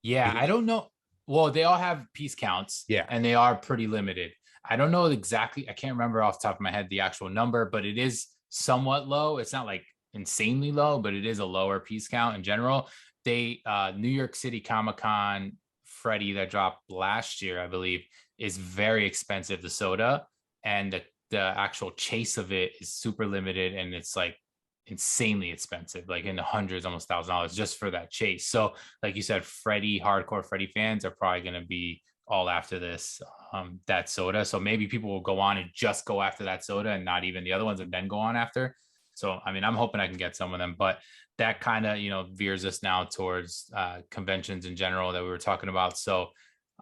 Yeah, I don't know. Well, they all have piece counts Yeah. and they are pretty limited. I don't know exactly. I can't remember off the top of my head the actual number, but it is somewhat low. It's not like insanely low, but it is a lower piece count in general. They New York City Comic Con Freddy that dropped last year, I believe, is very expensive, the soda, and the actual chase of it is super limited, and it's like insanely expensive, like in the hundreds, almost $1,000 just for that chase. So, like you said, hardcore Freddy fans are probably going to be all after this, that soda. So maybe people will go on and just go after that soda and not even the other ones, and then go on after. So, I mean, I'm hoping I can get some of them, but that kind of, veers us now towards conventions in general that we were talking about. So,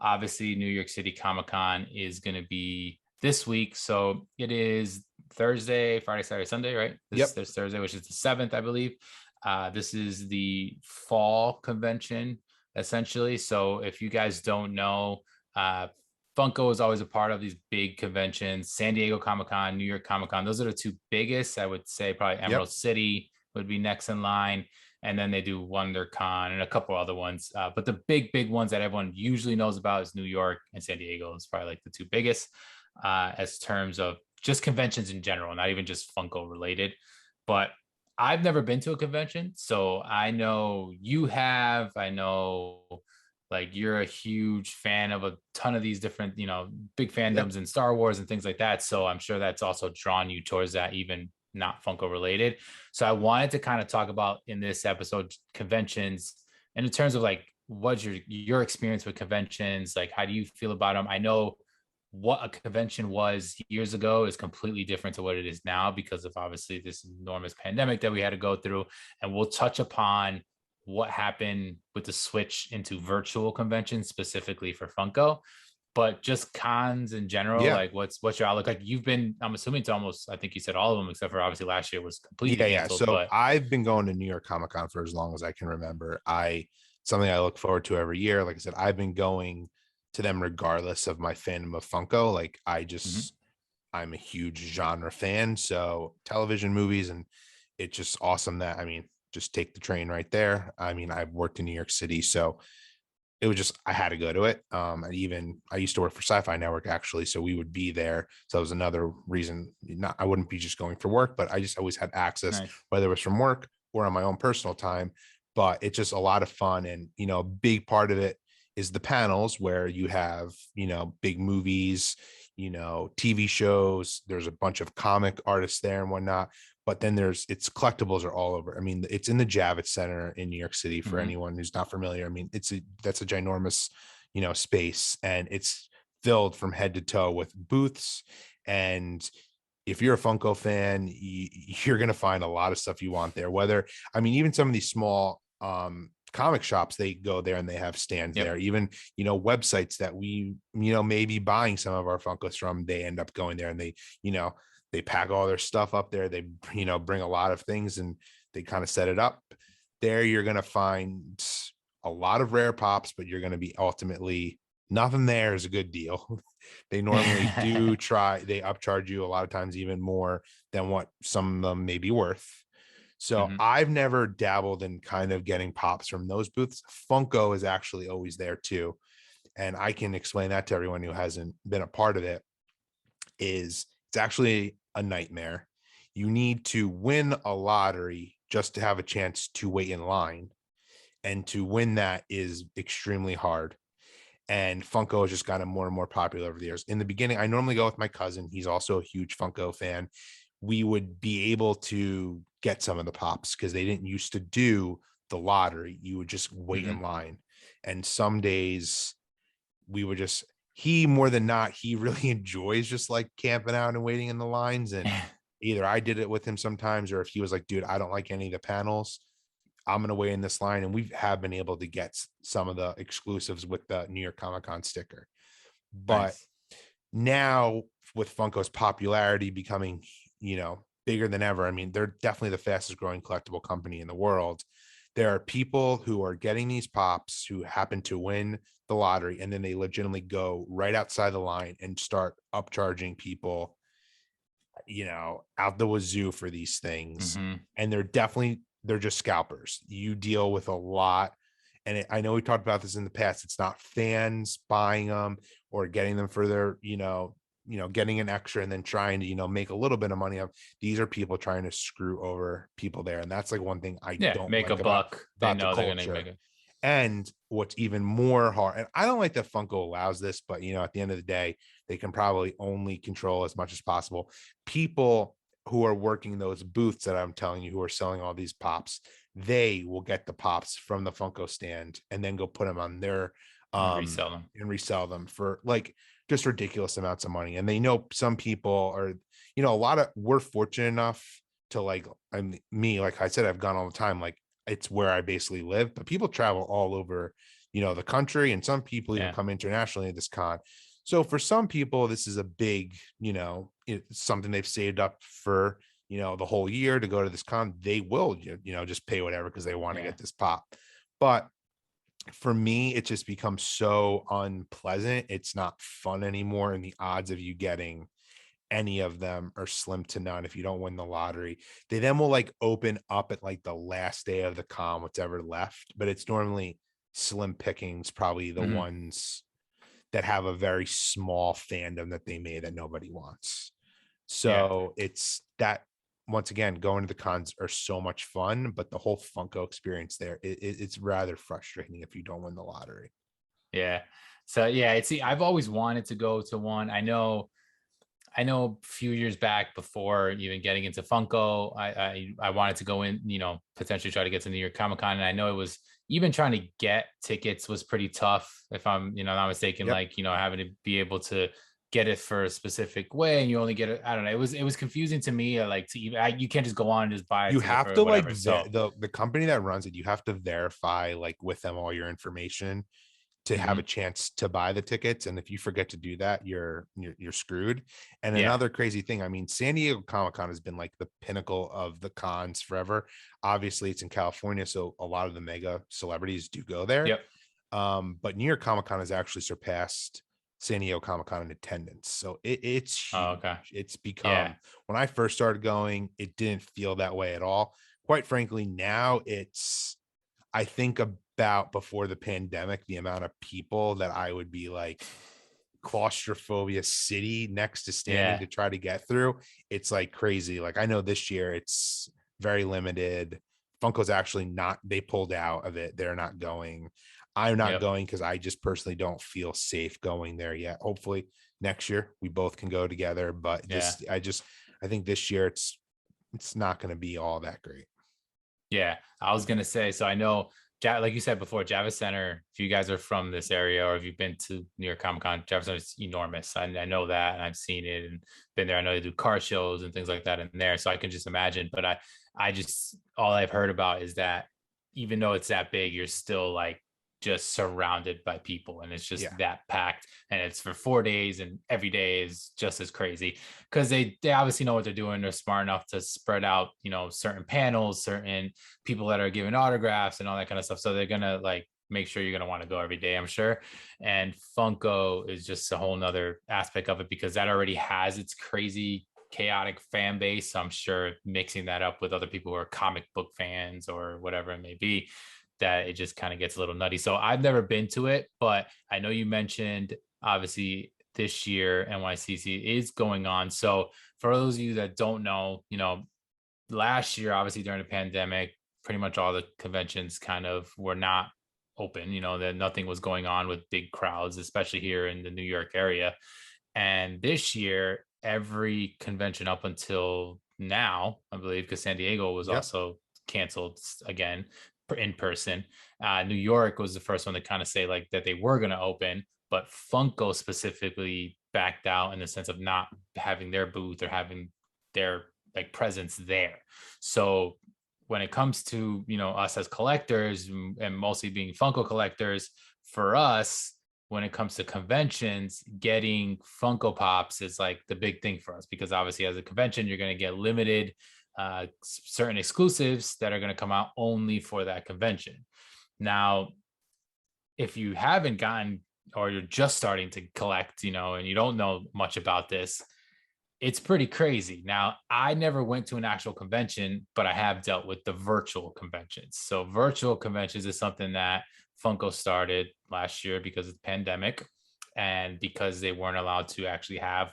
obviously, New York City Comic Con is going to be this week. So it is Thursday, Friday, Saturday, Sunday, right? Yep. This Thursday, which is the 7th, I believe. This is the fall convention, essentially. So if you guys don't know, Funko is always a part of these big conventions. San Diego Comic Con, New York Comic Con, those are the two biggest. I would say probably Yep. Emerald City would be next in line. And then they do WonderCon and a couple other ones. But the big ones that everyone usually knows about is New York and San Diego. Is probably like the two biggest as terms of just conventions in general, not even just Funko related. But I've never been to a convention, so I know you have. I know like you're a huge fan of a ton of these different, big Yep. fandoms in Star Wars and things like that. So I'm sure that's also drawn you towards that, even not Funko related. So I wanted to kind of talk about in this episode conventions, and in terms of like what's your experience with conventions, like how do you feel about them? I know what a convention was years ago is completely different to what it is now because of obviously this enormous pandemic that we had to go through. And we'll touch upon what happened with the switch into virtual conventions specifically for Funko. But just cons in general, Yeah. like what's your outlook? Like you've been, I'm assuming it's almost, I think you said all of them, except for obviously last year was completely Yeah. canceled. So But I've been going to New York Comic Con for as long as I can remember. Something I look forward to every year. Like I said, I've been going to them regardless of my fandom of Funko. Like mhm. I'm a huge genre fan. So television, movies, and it's just awesome that, I mean, just take the train right there. I mean, I've worked in New York City, so it was just, I had to go to it. And I used to work for Sci-Fi Network actually, so we would be there. So that was another reason, not, I wouldn't be just going for work, but I just always had access, Nice. whether it was from work or on my own personal time. But it's just a lot of fun. And, a big part of it is the panels where you have, big movies, TV shows. There's a bunch of comic artists there and whatnot. But then it's collectibles are all over. I mean, it's in the Javits Center in New York City for Mhm. anyone who's not familiar. I mean, that's a ginormous, space, and it's filled from head to toe with booths. And if you're a Funko fan, you're going to find a lot of stuff you want there. I mean, even some of these small comic shops, they go there and they have stands Yep. there. Even, websites that we, may be buying some of our Funkos from, they end up going there and they pack all their stuff up there. They, bring a lot of things and they kind of set it up there. You're going to find a lot of rare pops, but you're going to be ultimately nothing there is a good deal. They normally do they upcharge you a lot of times, even more than what some of them may be worth. So Mhm. I've never dabbled in kind of getting pops from those booths. Funko is actually always there too. And I can explain that to everyone who hasn't been a part of it. It's actually a nightmare. You need to win a lottery just to have a chance to wait in line. And to win that is extremely hard. And Funko has just gotten more and more popular over the years. In the beginning, I normally go with my cousin. He's also a huge Funko fan. We would be able to get some of the pops because they didn't used to do the lottery. You would just wait in Mhm. line. And some days we would just, he more than not, he really enjoys just like camping out and waiting in the lines. And either I did it with him sometimes, or if he was like, dude, I don't like any of the panels, I'm going to wait in this line. And we have been able to get some of the exclusives with the New York Comic Con sticker. But Nice. now with Funko's popularity becoming, bigger than ever, I mean, they're definitely the fastest growing collectible company in the world. There are people who are getting these pops who happen to win the lottery, and then they legitimately go right outside the line and start upcharging people, out the wazoo for these things. Mm-hmm. And they're just scalpers. You deal with a lot. And I know we talked about this in the past. It's not fans buying them or getting them for their, getting an extra and then trying to, make a little bit of money. These are people trying to screw over people there. And that's like one thing I Yeah, don't make a like about buck. They the know they're gonna culture. make it. And what's even more hard, and I don't like that Funko allows this, but at the end of the day, they can probably only control as much as possible. People who are working those booths that I'm telling you, who are selling all these pops, they will get the pops from the Funko stand and then go put them on their And resell them. and resell them for like just ridiculous amounts of money. And they know some people are, we're fortunate enough to like, me, like I said, I've gone all the time. Like it's where I basically live, but people travel all over, the country, and some people even Yeah. come internationally at this con. So for some people, this is a big, it's something they've saved up for, the whole year to go to this con. They will, just pay whatever because they want to Yeah. get this pop. But for me, it just becomes so unpleasant. It's not fun anymore. And the odds of you getting any of them are slim to none if you don't win the lottery. They then will like open up at like the last day of the con, whatever left, but it's normally slim pickings, probably the Mm-hmm. ones that have a very small fandom that they made that nobody wants. Yeah. So it's that, once again, going to the cons are so much fun, but the whole Funko experience there, it's rather frustrating if you don't win the lottery. Yeah. So yeah, I've always wanted to go to one. I know a few years back before even getting into Funko, I wanted to go in, potentially try to get to New York Comic Con. And I know it was even trying to get tickets was pretty tough, if I'm, not mistaken, Yep. like, having to be able to get it for a specific way and you only get it. I don't know. It was confusing to me. Like to even, you can't just go on and just buy a You ticket have for to like whatever. So the company that runs it, you have to verify like with them all your information to have a mhm. chance to buy the tickets. And if you forget to do that, you're screwed. And Yeah. another crazy thing, I mean, San Diego Comic-Con has been like the pinnacle of the cons forever. Obviously, it's in California, so a lot of the mega celebrities do go there. Yep. But New York Comic-Con has actually surpassed San Diego Comic-Con in attendance. So it's Oh, huge. okay. It's Yeah. become, when I first started going, it didn't feel that way at all. Quite frankly, now I think about before the pandemic, the amount of people that I would be like claustrophobia city next to standing Yeah. to try to get through. It's like crazy. Like I know this year it's very limited. Funko's actually not, they pulled out of it. They're not going. I'm not Yep. going because I just personally don't feel safe going there yet. Hopefully next year we both can go together. But Yeah. I think this year it's not going to be all that great. Yeah, I was gonna say. So I know, like you said before, Javits Center. If you guys are from this area or if you've been to New York Comic Con, Javits Center is enormous. I know that, and I've seen it and been there. I know they do car shows and things like that in there, so I can just imagine. But I just all I've heard about is that even though it's that big, you're still like just surrounded by people, and it's just Yeah. that packed, and it's for 4 days, and every day is just as crazy because they obviously know what they're doing. They're smart enough to spread out, certain panels, certain people that are giving autographs and all that kind of stuff. So they're gonna like make sure you're gonna want to go every day, I'm sure. And Funko is just a whole nother aspect of it because that already has its crazy chaotic fan base. So I'm sure mixing that up with other people who are comic book fans or whatever it may be, that it just kind of gets a little nutty. So I've never been to it, but I know you mentioned obviously this year NYCC is going on. So for those of you that don't know, last year, obviously during the pandemic, pretty much all the conventions kind of were not open, that nothing was going on with big crowds, especially here in the New York area. And this year, every convention up until now, I believe, because San Diego was Yep. also canceled again in person. New York was the first one to kind of say like that they were going to open, but Funko specifically backed out in the sense of not having their booth or having their like presence there. So when it comes to us as collectors and mostly being Funko collectors, for us, when it comes to conventions, getting Funko Pops is like the big thing for us, because obviously as a convention, you're going to get limited certain exclusives that are going to come out only for that convention. Now, if you haven't gotten, or you're just starting to collect, and you don't know much about this, it's pretty crazy. Now, I never went to an actual convention, but I have dealt with the virtual conventions. So virtual conventions is something that Funko started last year because of the pandemic, and because they weren't allowed to actually have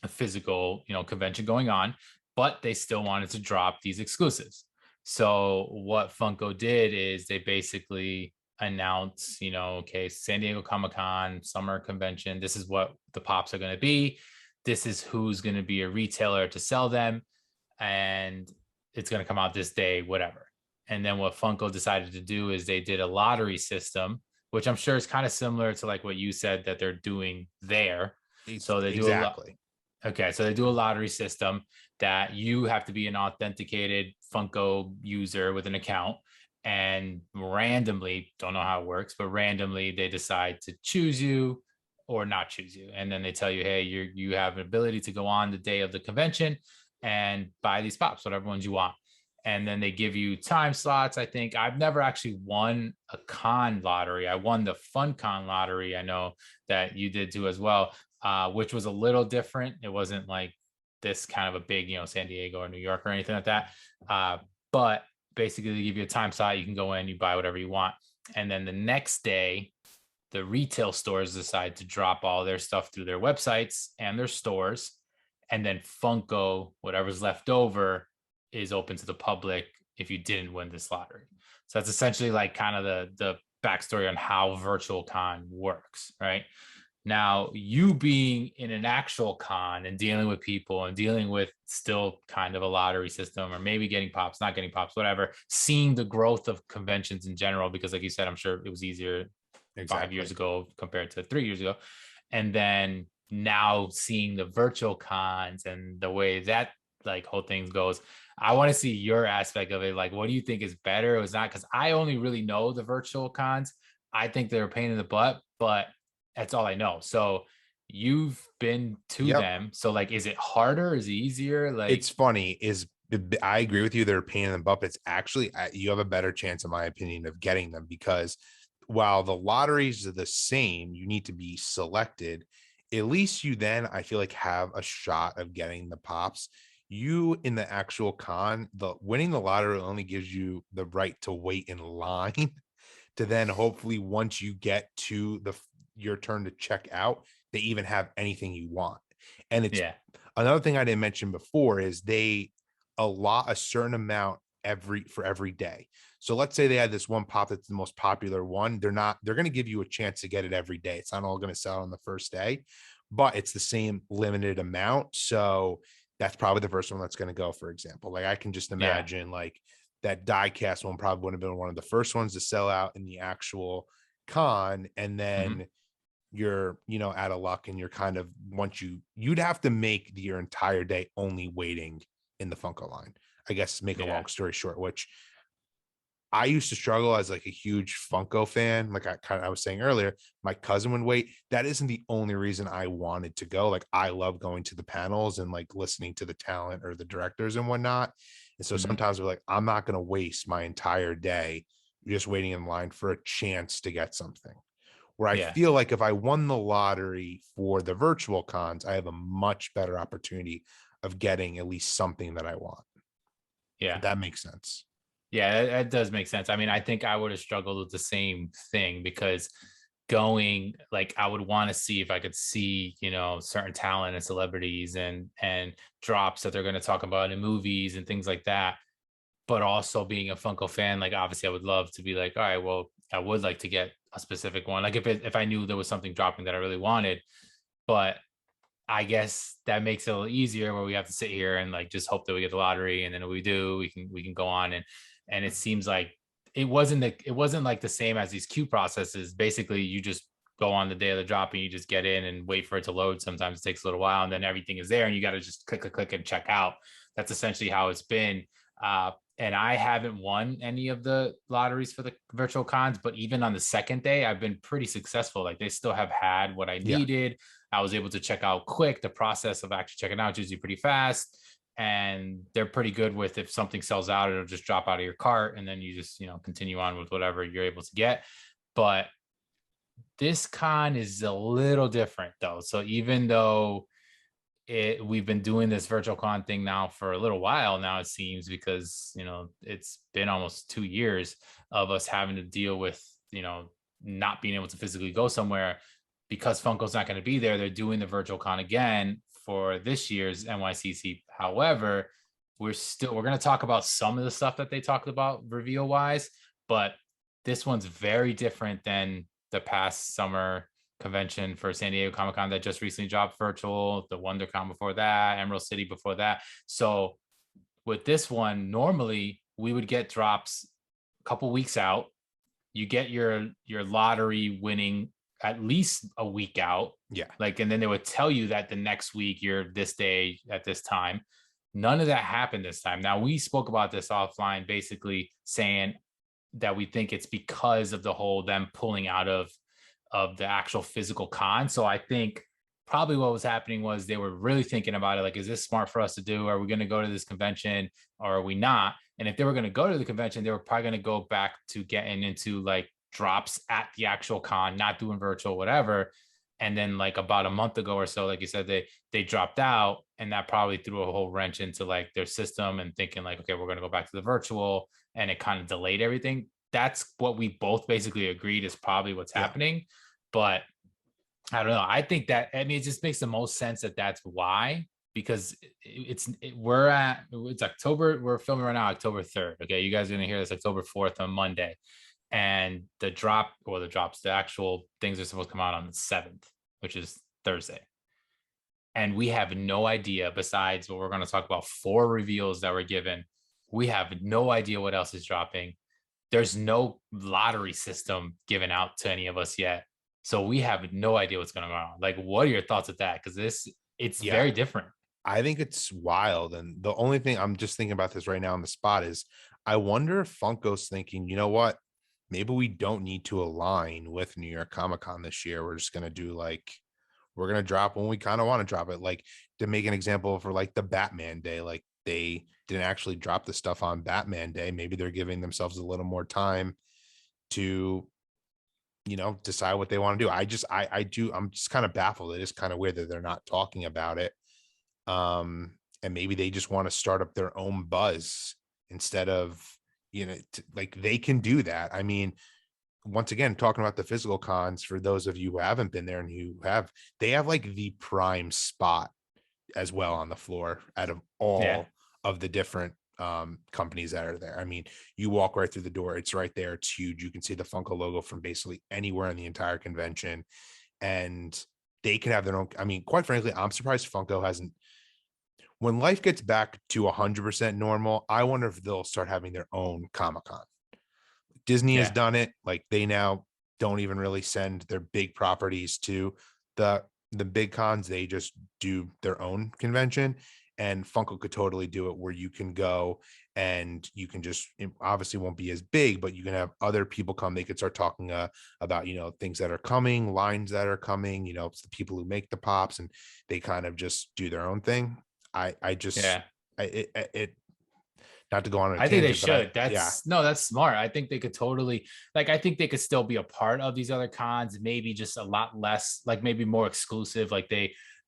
a physical, convention going on, but they still wanted to drop these exclusives. So what Funko did is they basically announce, okay, San Diego Comic-Con summer convention, this is what the pops are going to be. This is who's going to be a retailer to sell them, and it's going to come out this day, whatever. And then what Funko decided to do is they did a lottery system, which I'm sure is kind of similar to like what you said that they're doing there. So they do exactly. Okay, so they do a lottery system that you have to be an authenticated Funko user with an account, and randomly, don't know how it works, but randomly they decide to choose you or not choose you. And then they tell you, hey, you have an ability to go on the day of the convention and buy these pops, whatever ones you want. And then they give you time slots. I think I've never actually won a con lottery. I won the Fun Con lottery. I know that you did too as well, which was a little different. It wasn't like this kind of a big, San Diego or New York or anything like that. But basically they give you a time slot. You can go in, you buy whatever you want. And then the next day, the retail stores decide to drop all their stuff through their websites and their stores. And then Funko, whatever's left over, is open to the public if you didn't win this lottery. So that's essentially like kind of the backstory on how virtual con works, right? Now, you being in an actual con and dealing with people and dealing with still kind of a lottery system, or maybe getting pops, not getting pops, whatever, seeing the growth of conventions in general, because like you said, I'm sure it was easier 5 years ago compared to 3 years ago. And then now seeing the virtual cons and the way that like whole thing goes, I want to see your aspect of it. Like, what do you think is better? It was not, because I only really know the virtual cons. I think they're a pain in the butt, but that's all I know. So you've been to them. So like, is it harder? Is it easier? Like, it's funny. I agree with you. They're a pain in the butt. It's actually, you have a better chance, in my opinion, of getting them, because while the lotteries are the same, you need to be selected. At least you then, I feel like, have a shot of getting the pops. You in the actual con, the winning the lottery only gives you the right to wait in line to then hopefully, once you get to your turn to check out, they even have anything you want. And it's another thing I didn't mention before is they allot a certain amount for every day. So let's say they had this one pop that's the most popular one. They're going to give you a chance to get it every day. It's not all going to sell on the first day, but it's the same limited amount. So that's probably the first one that's going to go, for example. Like I can just imagine like that die cast one probably would have been one of the first ones to sell out in the actual con. And then you're, out of luck, and you're kind of, you'd have to make your entire day only waiting in the Funko line, I guess, make a long story short, which I used to struggle as like a huge Funko fan. Like I was saying earlier, my cousin would wait. That isn't the only reason I wanted to go. Like I love going to the panels and like listening to the talent or the directors and whatnot. And so sometimes we're like, I'm not going to waste my entire day just waiting in line for a chance to get something. Where I feel like if I won the lottery for the virtual cons, I have a much better opportunity of getting at least something that I want. Yeah. If that makes sense. Yeah, that does make sense. I mean, I think I would have struggled with the same thing, because going, like, I would want to see if I could see, certain talent and celebrities and drops that they're going to talk about in movies and things like that. But also being a Funko fan, like obviously I would love to be like, all right, well, I would like to get a specific one. Like if I knew there was something dropping that I really wanted, but I guess that makes it a little easier where we have to sit here and like just hope that we get the lottery, and then if we do, we can go on. And it seems like it wasn't like the same as these queue processes. Basically, you just go on the day of the drop and you just get in and wait for it to load. Sometimes it takes a little while, and then everything is there and you got to just click and check out. That's essentially how it's been. And I haven't won any of the lotteries for the virtual cons, but even on the second day, I've been pretty successful. Like they still have had what I Yeah. needed. I was able to check out quick. The process of actually checking out is usually pretty fast. And they're pretty good with if something sells out, it'll just drop out of your cart and then you just, continue on with whatever you're able to get. But this con is a little different though. So even though we've been doing this virtual con thing now for a little while now, it seems, because it's been almost 2 years of us having to deal with not being able to physically go somewhere because Funko's not going to be there. They're doing the virtual con again for this year's NYCC. However, we're going to talk about some of the stuff that they talked about reveal wise, but this one's very different than the past summer convention for San Diego Comic-Con that just recently dropped virtual, the WonderCon before that, Emerald City before that. So with this one, normally we would get drops a couple weeks out. You get your lottery winning at least a week out. Yeah. And then they would tell you that the next week you're this day at this time. None of that happened this time. Now, we spoke about this offline, basically saying that we think it's because of the whole them pulling out of the actual physical con. So I think probably what was happening was they were really thinking about it. Like, is this smart for us to do? Are we going to go to this convention or are we not? And if they were going to go to the convention, they were probably going to go back to getting into like drops at the actual con, not doing virtual, whatever. And then like about a month ago or so, like you said, they dropped out, and that probably threw a whole wrench into like their system and thinking like, okay, we're going to go back to the virtual, and it kind of delayed everything. That's what we both basically agreed is probably what's happening. But I don't know. I think that, it just makes the most sense that that's why, because it's October. We're filming right now, October 3rd. Okay. You guys are going to hear this October 4th on Monday. And the actual things are supposed to come out on the 7th, which is Thursday. And we have no idea, besides what we're going to talk about, 4 reveals that were given. We have no idea what else is dropping. There's no lottery system given out to any of us yet. So we have no idea what's going on. Like, what are your thoughts of that? Because it's very different. I think it's wild. And the only thing I'm just thinking about this right now on the spot is I wonder if Funko's thinking, you know what? Maybe we don't need to align with New York Comic Con this year. We're just going to do we're going to drop when we kind of want to drop it. Like, to make an example for like the Batman Day, like they didn't actually drop the stuff on Batman Day. Maybe they're giving themselves a little more time to decide what they want to do. I'm just kind of baffled. It is kind of weird that they're not talking about it. And maybe they just want to start up their own buzz instead of, they can do that. I mean, once again, talking about the physical cons, for those of you who haven't been there and they have like the prime spot as well on the floor out of all of the different companies that are there. I mean, you walk right through the door, it's right there, it's huge. You can see the Funko logo from basically anywhere in the entire convention, and they can have their own. I mean, quite frankly, I'm surprised Funko hasn't. When life gets back to 100% normal, I wonder if they'll start having their own Comic-Con. Disney has done it. Like, they now don't even really send their big properties to the big cons. They just do their own convention. And Funko could totally do it, where you can go and you can just, it obviously won't be as big, but you can have other people come. They could start talking about, things that are coming, lines that are coming, it's the people who make the pops, and they kind of just do their own thing. Not to go on. I think they should. That's smart. I think they could totally, I think they could still be a part of these other cons, maybe just a lot less, like maybe more exclusive. Like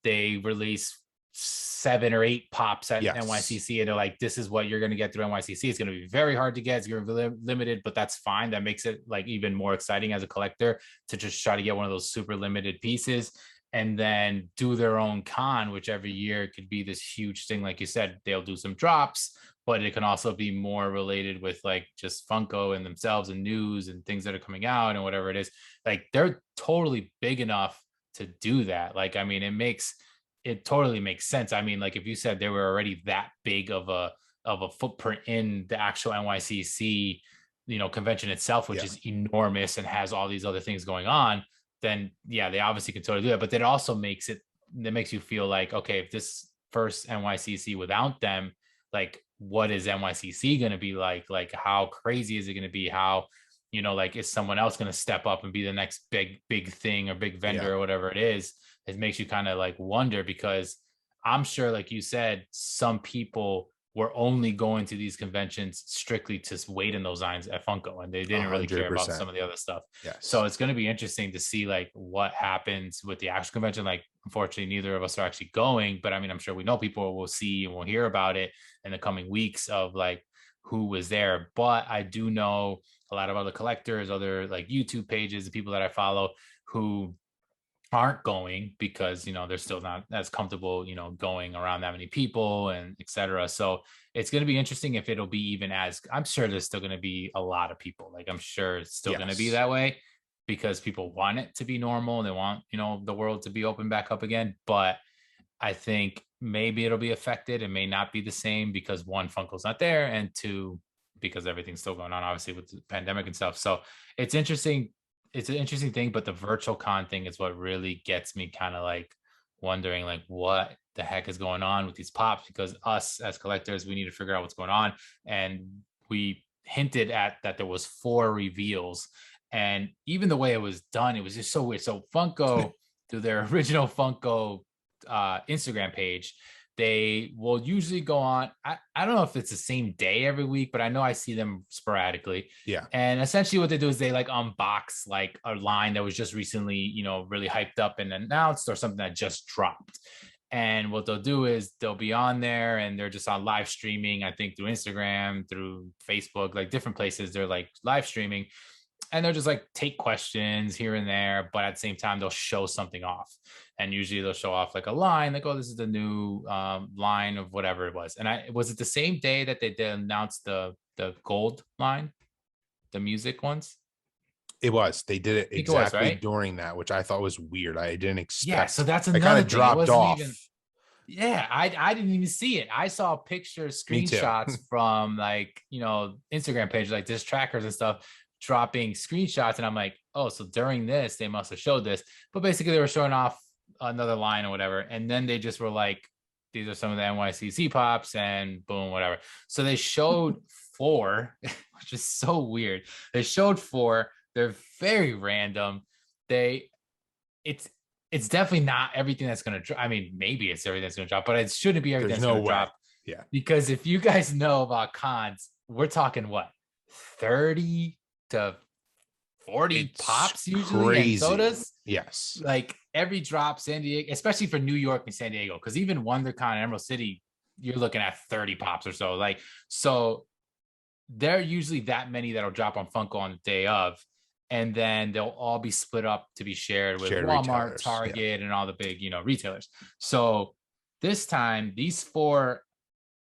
they release 7 or 8 pops at NYCC, and they're like, this is what you're going to get through NYCC. It's going to be very hard to get. It's going to be limited, but that's fine. That makes it like even more exciting as a collector to just try to get one of those super limited pieces, and then do their own con, which every year could be this huge thing. Like you said, they'll do some drops, but it can also be more related with like just Funko and themselves and news and things that are coming out and whatever it is. Like, they're totally big enough to do that. Like, I mean, it totally makes sense. I mean, like, if you said they were already that big of a footprint in the actual NYCC, convention itself, which is enormous and has all these other things going on, then they obviously can totally do it. But that also makes you feel like, okay, if this first NYCC without them like what is NYCC going to be like how crazy is it going to be, how like is someone else going to step up and be the next big thing or big vendor or whatever it is. It makes you kind of like wonder, because I'm sure, like you said, some people were only going to these conventions strictly to wait in those lines at Funko, and they didn't really care about 100%. some of the other stuff. Yes. So it's going to be interesting to see like what happens with the actual convention. Like, unfortunately, neither of us are actually going, but I mean, I'm sure we know people will see and we'll hear about it in the coming weeks of like who was there. But I do know a lot of other collectors, other like YouTube pages, the people that I follow who aren't going because they're still not as comfortable going around that many people and etc. So it's going to be interesting if it'll be even as, I'm sure there's still going to be a lot of people, like I'm sure it's still going to be that way because people want it to be normal and they want the world to be open back up again. But I think maybe it'll be affected. It may not be the same because one, Funko's not there, and two, because everything's still going on obviously with the pandemic and stuff. So it's interesting. It's an interesting thing, but the virtual con thing is what really gets me kind of like wondering like what the heck is going on with these pops, because us as collectors, we need to figure out what's going on. And we hinted at that there was 4 reveals, and even the way it was done, it was just so weird. So Funko, through their original Funko Instagram page, they will usually go on. I don't know if it's the same day every week, but I know I see them sporadically. Yeah. And essentially what they do is they like unbox like a line that was just recently, really hyped up and announced, or something that just dropped. And what they'll do is they'll be on there and they're just on live streaming, I think through Instagram, through Facebook, like different places. They're like live streaming, and they'll just like take questions here and there, but at the same time they'll show something off. And usually they'll show off like a line, like, oh, this is the new line of whatever it was. And was it the same day that they announced the gold line, the music ones? It was. They did it exactly right? during that, which I thought was weird. I didn't expect. Yeah, so that's I another kind of thing. dropped off. Yeah, I didn't even see it. I saw pictures, screenshots from like Instagram pages, like this trackers and stuff, dropping screenshots, and I'm like, oh, so during this they must have showed this. But basically they were showing off another line or whatever, and then they just were like, these are some of the NYCC pops, and boom, whatever. So they showed 4, which is so weird. They showed 4. They're very random. It's definitely not everything that's going to drop. I mean, maybe it's everything that's going to drop, but it shouldn't be everything that's going to drop. Yeah. Because if you guys know about cons, we're talking what, 30 to 40 pops usually, crazy. And sodas. Yes. Like every drop, San Diego, especially for New York and San Diego, because even WonderCon and Emerald City, you're looking at 30 pops or so. Like, so there are usually that many that'll drop on Funko on the day of. And then they'll all be split up to be shared with Walmart, Target, and all the big, retailers. So this time, these 4,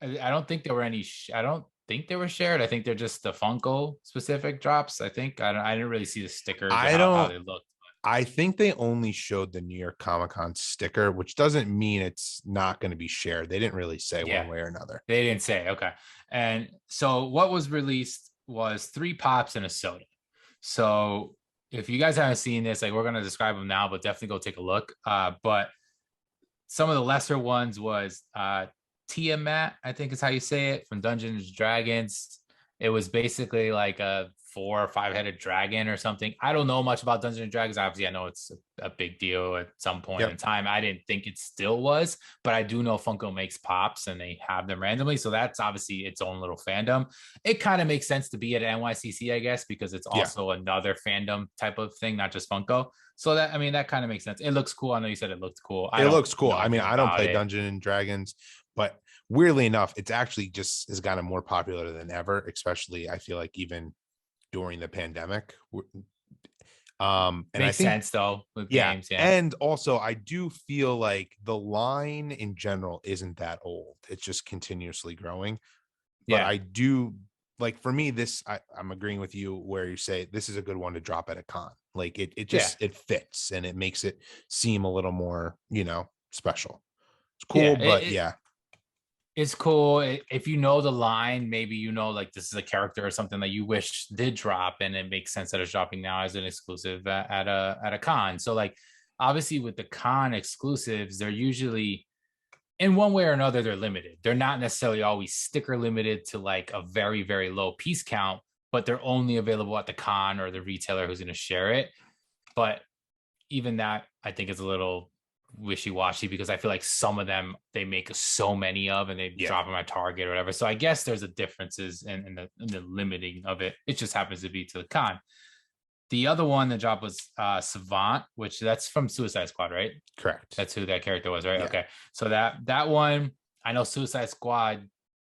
I don't think there were any. I don't think they were shared. I think they're just the Funko specific drops. I think I didn't really see the stickers. How they looked. I think they only showed the New York Comic Con sticker, which doesn't mean it's not going to be shared. They didn't really say one way or another. They didn't say. Okay. And so what was released was 3 pops and a soda. So if you guys haven't seen this, like, we're going to describe them now, but definitely go take a look. But some of the lesser ones was Tiamat, I think is how you say it, from Dungeons and Dragons. It was basically like a 4 or 5-headed dragon or something. I don't know much about Dungeons and Dragons. Obviously, I know it's a big deal at some point in time. I didn't think it still was, but I do know Funko makes pops and they have them randomly. So that's obviously its own little fandom. It kind of makes sense to be at NYCC, I guess, because it's also another fandom type of thing, not just Funko. So that kind of makes sense. It looks cool. I know you said it looked cool. It looks cool. I mean, I don't play Dungeons and Dragons, but weirdly enough, it's actually just has gotten more popular than ever, especially I feel like even during the pandemic. And makes I think, sense though with games. And also I do feel like the line in general isn't that old. It's just continuously growing. But I do like, for me, this I'm agreeing with you where you say this is a good one to drop at a con. Like it just it fits and it makes it seem a little more, special. It's cool, but it's cool. If you know the line, maybe like this is a character or something that you wish did drop, and it makes sense that it's dropping now as an exclusive at a con. So like obviously with the con exclusives, they're usually in one way or another, they're limited. They're not necessarily always sticker limited to like a very, very low piece count, but they're only available at the con or the retailer who's going to share it. But even that, I think, is a little wishy-washy because I feel like some of them they make so many of and they drop them at Target or whatever. So I guess there's a differences in the limiting of it. It just happens to be to the con. The other one that dropped was Savant, which that's from Suicide Squad, right? Correct. That's who that character was, right? Yeah. Okay. So that one, I know Suicide Squad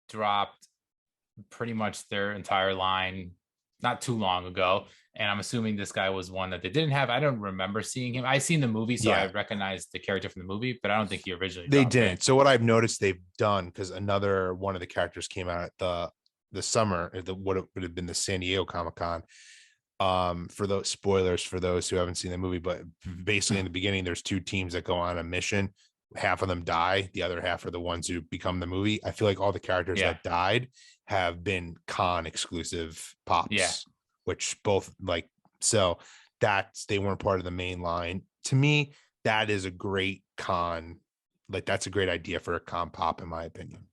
dropped pretty much their entire line not too long ago. And I'm assuming this guy was one that they didn't have. I don't remember seeing him. I seen the movie, so I recognized the character from the movie, but I don't think he originally they didn't. Right? So what I've noticed they've done, because another one of the characters came out at the summer, what would have been the San Diego Comic-Con. For those spoilers for those who haven't seen the movie, but basically in the beginning, there's two teams that go on a mission. Half of them die. The other half are the ones who become the movie. I feel like all the characters that died have been con exclusive pops. Yeah. Which both like, so they weren't part of the main line. To me, that is a great con. Like that's a great idea for a con pop, in my opinion.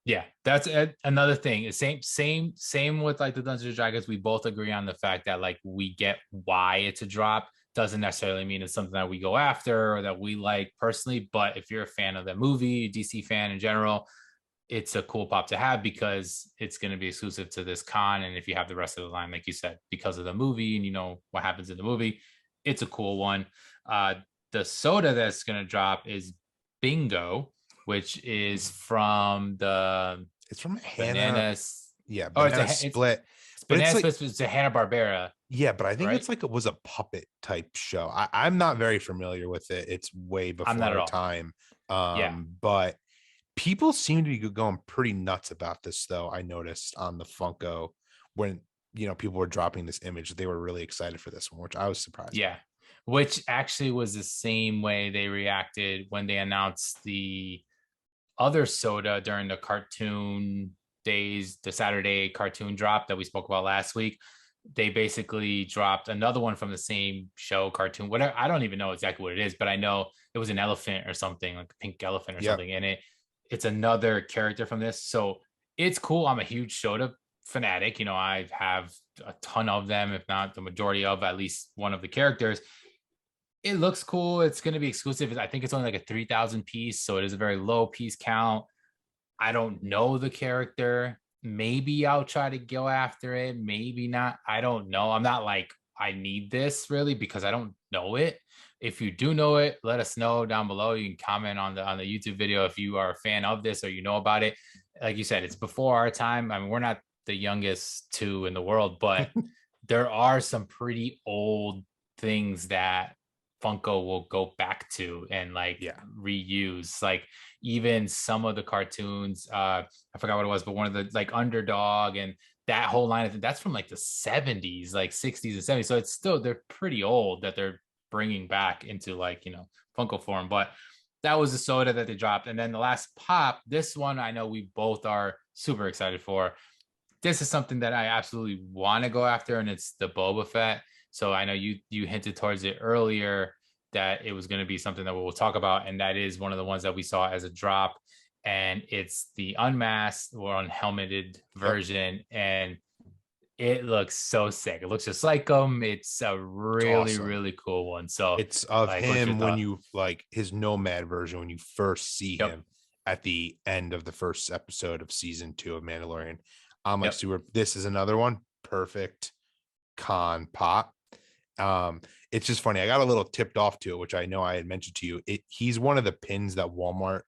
Yeah, that's another thing. Same with like the Dungeons and Dragons. We both agree on the fact that like we get why it's a drop. Doesn't necessarily mean it's something that we go after or that we like personally. But if you're a fan of the movie, DC fan in general, it's a cool pop to have because it's going to be exclusive to this con. And if you have the rest of the line, like you said, because of the movie and you know what happens in the movie, it's a cool one. The soda that's going to drop is Bingo, which is from it's from Bananas. Yeah, Banana Split. It's Banana Split. It's a Hanna-Barbera. Yeah, but I think it's like it was a puppet type show. I'm not very familiar with it. It's way before our time. But people seem to be going pretty nuts about this, though. I noticed on the Funko when people were dropping this image, they were really excited for this one, which I was surprised. Yeah, which actually was the same way they reacted when they announced the other soda during the cartoon days, the Saturday cartoon drop that we spoke about last week. They basically dropped another one from the same show, cartoon, whatever. I don't even know exactly what it is, but I know it was an elephant or something, like a pink elephant or something in it. It's another character from this. So it's cool. I'm a huge soda fanatic. I have a ton of them, if not the majority of at least one of the characters. It looks cool. It's going to be exclusive. I think it's only like a 3,000 piece. So it is a very low piece count. I don't know the character. Maybe I'll try to go after it. Maybe not. I don't know. I'm not like, I need this really because I don't know it. If you do know it, let us know down below. You can comment on the YouTube video if you are a fan of this or you know about it. Like you said, it's before our time. I mean, we're not the youngest two in the world, but there are some pretty old things that Funko will go back to and reuse. Like even some of the cartoons, I forgot what it was, but one of the like Underdog and that whole line, that's from like the 70s, like 60s and 70s. So it's still, they're pretty old that they're bringing back into Funko form. But that was the soda that they dropped. And then the last pop, this one I know we both are super excited for. This is something that I absolutely want to go after, and it's the Boba Fett. So I know you hinted towards it earlier that it was going to be something that we'll talk about, and that is one of the ones that we saw as a drop, and it's the unmasked or unhelmeted version, and it looks so sick. It looks just like him. It's a really, really cool one. So it's of him when you like his Nomad version, when you first see him at the end of the first episode of season 2 of Mandalorian. I'm like, this is another one. Perfect con pop. It's just funny. I got a little tipped off to it, which I know I had mentioned to you. He's one of the pins that Walmart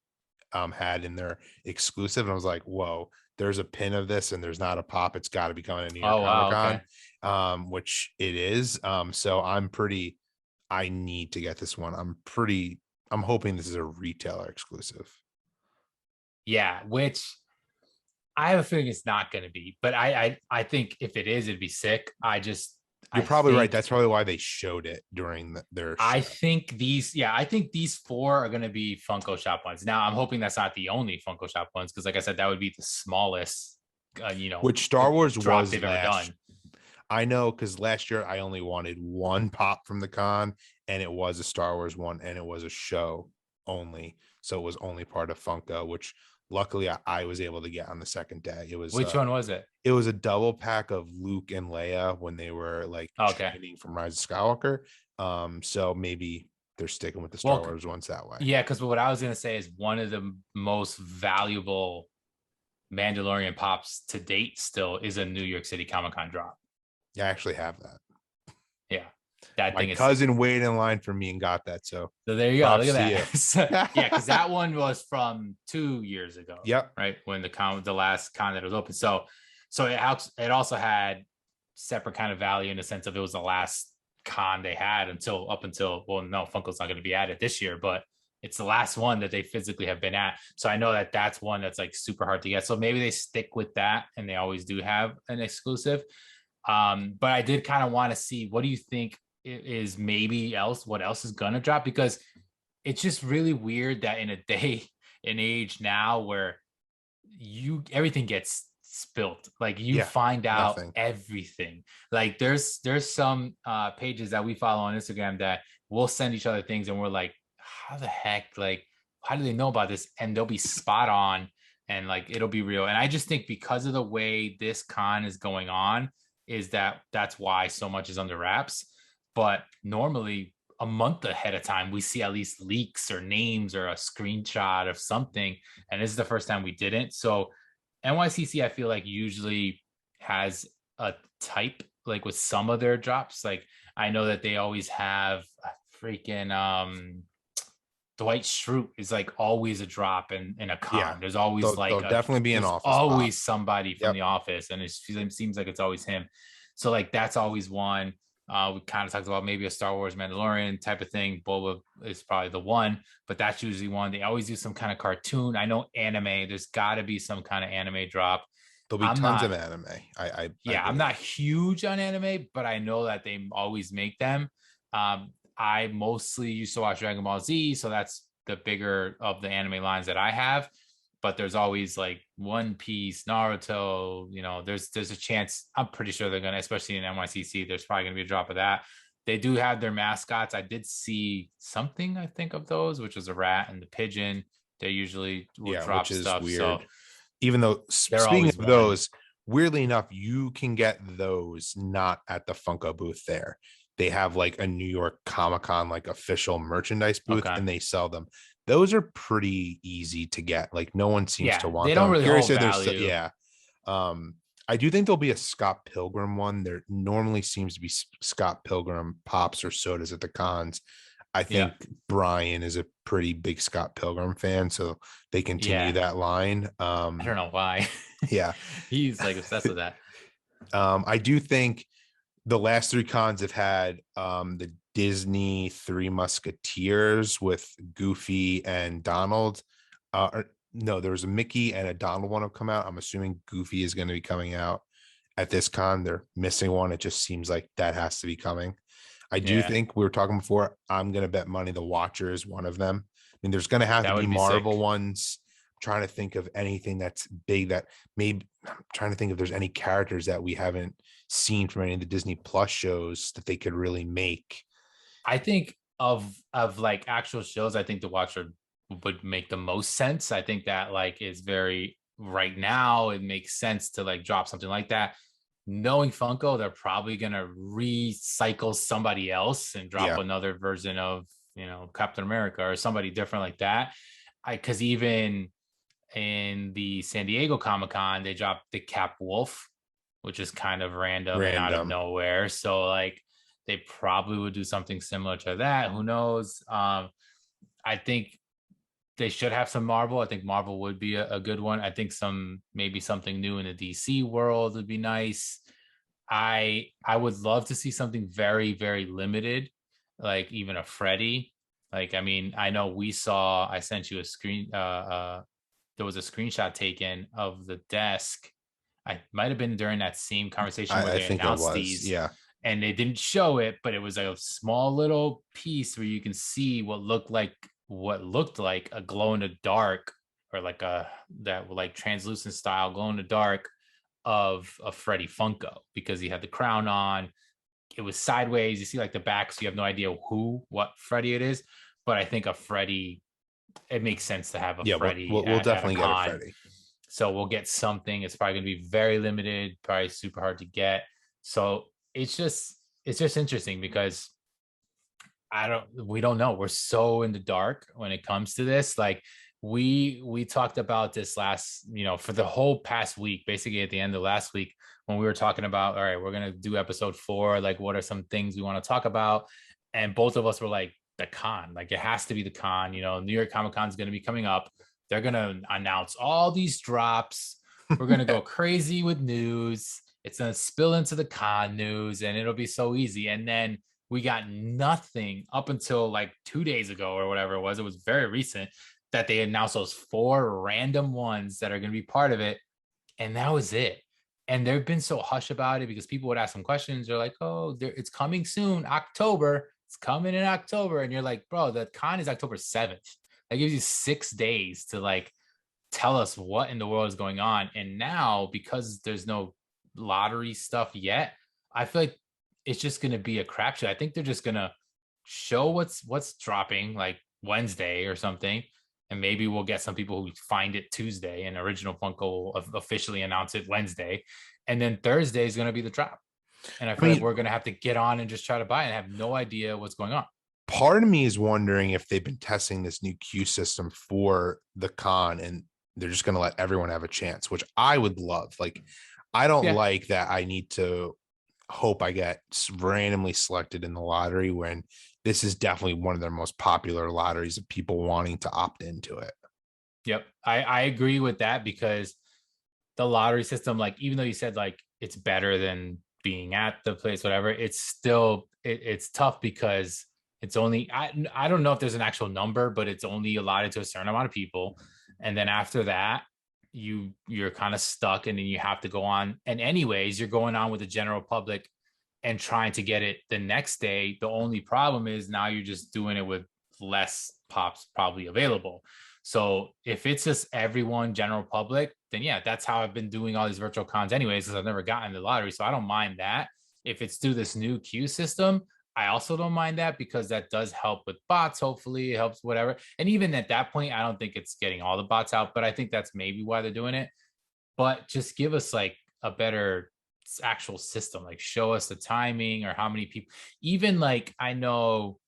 had in their exclusive. And I was like, whoa, there's a pin of this and there's not a pop. It's got to be coming in New York Comic-Con, which it is. So I need to get this one. I'm hoping this is a retailer exclusive. Yeah, which I have a feeling it's not going to be, but I think if it is, it'd be sick. You're probably right. That's probably why they showed it during their show. I think these 4 are going to be Funko Shop ones. Now, I'm hoping that's not the only Funko Shop ones because, like I said, that would be the smallest, which Star Wars was they've ever done. I know because last year I only wanted one pop from the con, and it was a Star Wars one, and it was a show only, so it was only part of Funko, which luckily I was able to get on the second day. Which one was it? It was a double pack of Luke and Leia when they were like Okay. training from Rise of Skywalker. So maybe they're sticking with the Star Well, Wars ones that way. yeah, because what I was gonna say is one of the most valuable Mandalorian pops to date still is a New York City Comic-Con drop. Yeah, I actually have that. Yeah. That My thing is cousin waited in line for me and got that. So there you go. Look at you. that. Yeah, because that one was from 2 years ago. Yep. Right when the last con that was open. So it also had separate kind of value in the sense of it was the last con they had until well, no, Funko's not going to be at it this year, but it's the last one that they physically have been at. So I know that that's one that's like super hard to get. So maybe they stick with that, and they always do have an exclusive. But I did kind of want to see, what do you think is what else is gonna drop? Because it's just really weird that in a day and age now where everything gets spilt, like you find out everything. Like there's some pages that we follow on Instagram that we'll send each other things and we're like, how the heck, like how do they know about this? And they'll be spot on, and like it'll be real. And I just think because of the way this con is going on, that's why so much is under wraps. But normally a month ahead of time, we see at least leaks or names or a screenshot of something. And this is the first time we didn't. So NYCC, I feel like usually has a type, like with some of their drops. Like I know that they always have a freaking Dwight Schrute is like always a drop in a con. Yeah, there's always there'll definitely be an office. Always somebody from the office, and it seems like it's always him. So like that's always one. We kind of talked about maybe a Star Wars Mandalorian type of thing. Boba is probably the one, but that's usually one. They always do some kind of cartoon. I know anime. There's got to be some kind of anime drop. There'll be tons of anime. I'm not huge on anime, but I know that they always make them. I mostly used to watch Dragon Ball Z, so that's the bigger of the anime lines that I have. But there's always like One Piece, Naruto. You know, there's a chance. I'm pretty sure they're gonna, especially in NYCC, there's probably gonna be a drop of that. They do have their mascots. I did see something, I think, of those, which was a rat and the pigeon. They usually will drop stuff. Weird. So even though speaking of those, weirdly enough, you can get those not at the Funko booth there. They have like a New York Comic-Con like official merchandise booth, and they sell them. Those are pretty easy to get. Like no one seems to want them. They don't really hold value. I do think there'll be a Scott Pilgrim one. There normally seems to be Scott Pilgrim pops or sodas at the cons. I think Brian is a pretty big Scott Pilgrim fan, so they continue that line. I don't know why. He's like obsessed with that. I do think the last three cons have had the Disney Three Musketeers with Goofy and Donald. No, there was a Mickey and a Donald one have come out. I'm assuming Goofy is going to be coming out at this con. They're missing one. It just seems like that has to be coming. I do think we were talking before. I'm going to bet money the Watcher is one of them. I mean, there's going to have to be Marvel ones. I'm trying to think of anything that's big that maybe I'm trying to think if there's any characters that we haven't seen from any of the Disney Plus shows that they could really make. I think of like actual shows, I think the Watcher would make the most sense. I think that like is very right now. It makes sense to like drop something like that. Knowing Funko, they're probably gonna recycle somebody else and drop another version of, you know, Captain America or somebody different like that. Because even in the San Diego Comic-Con, they dropped the Cap Wolf, which is kind of random and out of nowhere. So like they probably would do something similar to that. Who knows? I think they should have some Marvel. I think Marvel would be a good one. I think maybe something new in the DC world would be nice. I would love to see something very, very limited, like even a Freddy. Like, I mean, I know I sent you a screen. There was a screenshot taken of the desk. I might have been during that same conversation where they announced these. Yeah. And they didn't show it, but it was a small little piece where you can see what looked like a glow in the dark, or like that like translucent style glow in the dark of a Freddy Funko, because he had the crown on. It was sideways. You see like the back, so you have no idea what Freddy it is. But I think a Freddy it makes sense to have a Yeah, Freddy we'll at a definitely get a con. Freddy. So we'll get something. It's probably going to be very limited, probably super hard to get. So it's just interesting because we don't know. We're so in the dark when it comes to this. Like we talked about this last, for the whole past week, basically at the end of last week when we were talking about, all right, we're going to do episode 4. Like, what are some things we want to talk about? And both of us were like, the con, like it has to be the con. New York Comic Con is going to be coming up. They're going to announce all these drops. We're going to go crazy with news. It's going to spill into the con news and it'll be so easy. And then we got nothing up until like 2 days ago or whatever it was. It was very recent that they announced those 4 random ones that are going to be part of it. And that was it. And they've been so hush about it because people would ask them questions. They're like, oh, it's coming soon, October. It's coming in October. And you're like, bro, the con is October 7th. That gives you 6 days to like tell us what in the world is going on. And now, because there's no lottery stuff yet, I feel like it's just going to be a crapshoot. I think they're just going to show what's dropping like Wednesday or something. And maybe we'll get some people who find it Tuesday and Original Funko will officially announce it Wednesday. And then Thursday is going to be the drop. And I feel like we're going to have to get on and just try to buy it and have no idea what's going on. Part of me is wondering if they've been testing this new queue system for the con and they're just going to let everyone have a chance, which I would love. Like, I don't like that I need to hope I get randomly selected in the lottery when this is definitely one of their most popular lotteries of people wanting to opt into it. Yep. I agree with that because the lottery system, like, even though you said like it's better than being at the place, whatever, it's still, it's tough because it's only, I don't know if there's an actual number, but it's only allotted to a certain amount of people. And then after that, you're kind of stuck and then you have to go on. And anyways, you're going on with the general public and trying to get it the next day. The only problem is now you're just doing it with less pops probably available. So if it's just everyone, general public, then yeah, that's how I've been doing all these virtual cons anyways, because I've never gotten the lottery. So I don't mind that. If it's through this new queue system, I also don't mind that because that does help with bots. Hopefully it helps whatever. And even at that point, I don't think it's getting all the bots out, but I think that's maybe why they're doing it. But just give us like a better actual system, like show us the timing or how many people, even like I know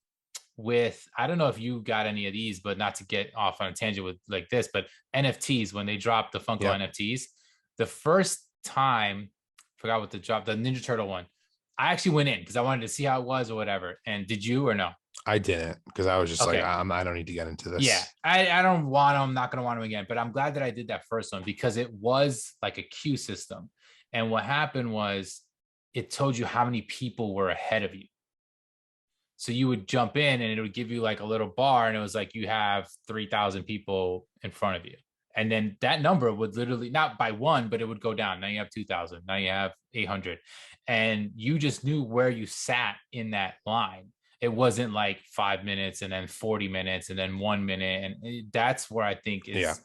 I don't know if you got any of these, but not to get off on a tangent with like this, but NFTs, when they dropped the Funko NFTs, the first time, forgot what the drop, the Ninja Turtle one, I actually went in because I wanted to see how it was or whatever. And did you or no? I didn't because I was just like, I don't need to get into this. Yeah, I don't want them. I'm not going to want them again. But I'm glad that I did that first one because it was like a queue system. And what happened was it told you how many people were ahead of you. So you would jump in and it would give you like a little bar and it was like you have 3,000 people in front of you. And then that number would literally, not by one, but it would go down. Now you have 2,000. Now you have 800. And you just knew where you sat in that line. It wasn't like 5 minutes and then 40 minutes and then 1 minute. And that's where I think is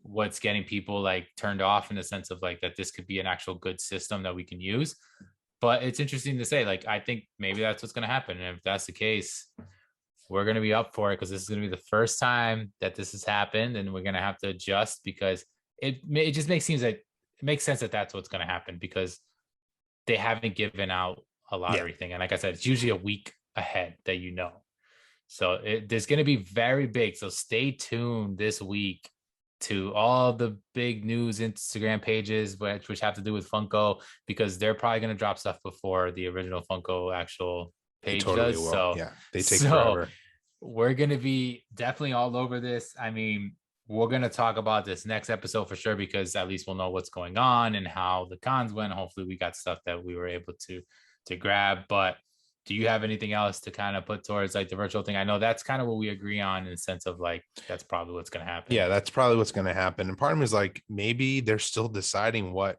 what's getting people like turned off in the sense of like that this could be an actual good system that we can use. But it's interesting to say, like, I think maybe that's what's going to happen. And if that's the case, we're going to be up for it because this is going to be the first time that this has happened. And we're going to have to adjust because it just makes sense that that's what's going to happen because they haven't given out a lottery thing. And like I said, it's usually a week ahead that So there's going to be very big. So stay tuned this week to all the big news Instagram pages, which have to do with Funko, because they're probably going to drop stuff before the original Funko actual page does. Will. So yeah, they take forever. We're going to be definitely all over this. I mean, we're going to talk about this next episode for sure, because at least we'll know what's going on and how the cons went. Hopefully we got stuff that we were able to grab. But do you have anything else to kind of put towards like the virtual thing? I know that's kind of what we agree on in the sense of like, that's probably what's going to happen. Yeah, that's probably what's going to happen. And part of me is like, maybe they're still deciding what,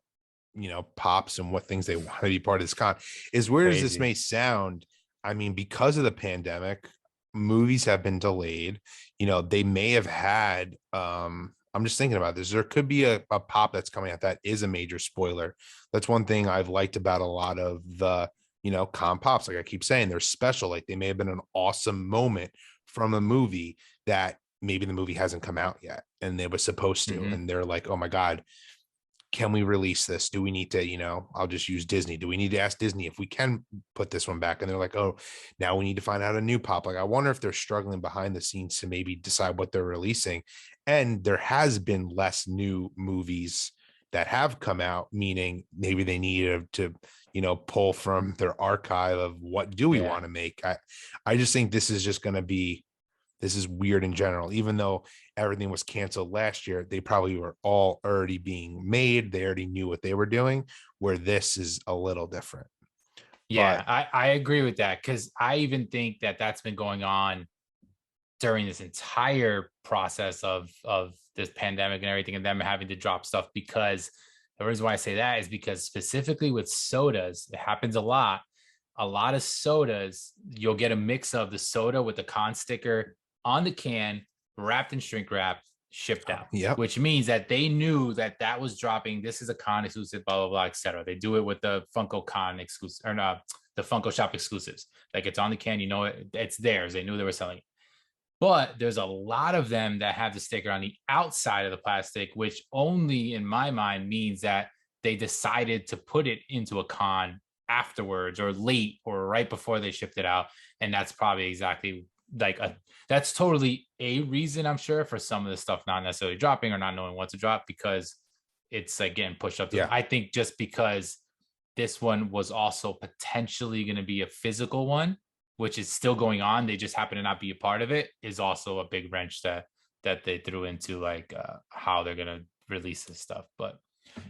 pops and what things they want to be part of this con. As weird as this may sound, I mean, because of the pandemic, movies have been delayed. They may have had, I'm just thinking about this. There could be a pop that's coming out that is a major spoiler. That's one thing I've liked about a lot of the, con pops. Like I keep saying, they're special. Like they may have been an awesome moment from a movie that maybe the movie hasn't come out yet and they were supposed to, Mhm. and they're like, oh my God, can we release this? Do we need to, I'll just use Disney. Do we need to ask Disney if we can put this one back? And they're like, oh, now we need to find out a new pop. Like, I wonder if they're struggling behind the scenes to maybe decide what they're releasing. And there has been less new movies that have come out, meaning maybe they needed to, pull from their archive of what do we Yeah. want to make. I just think this is just going to be, this is weird in general. Even though everything was canceled last year, they probably were all already being made. They already knew what they were doing, where this is a little different. Yeah, But I agree with that, because I even think that that's been going on during this entire process of this pandemic and everything, and them having to drop stuff. Because the reason why I say that is because specifically with sodas, it happens a lot. A lot of sodas, you'll get a mix of the soda with the con sticker on the can, wrapped in shrink wrap, shipped out, yep. which means that they knew that that was dropping. This is a con exclusive, blah, blah, blah, etc. They do it with the Funko Con exclusive, or not, the Funko Shop exclusives. Like, it's on the can, it's theirs. They knew they were selling it. But there's a lot of them that have the sticker on the outside of the plastic, which only in my mind means that they decided to put it into a con afterwards, or late, or right before they shipped it out. And that's probably exactly like that's totally a reason, I'm sure, for some of the stuff not necessarily dropping or not knowing what to drop, because it's like getting pushed up to, Yeah. I think, just because this one was also potentially going to be a physical one, which is still going on. They just happen to not be a part of it, is also a big wrench that they threw into, like, how they're gonna release this stuff. But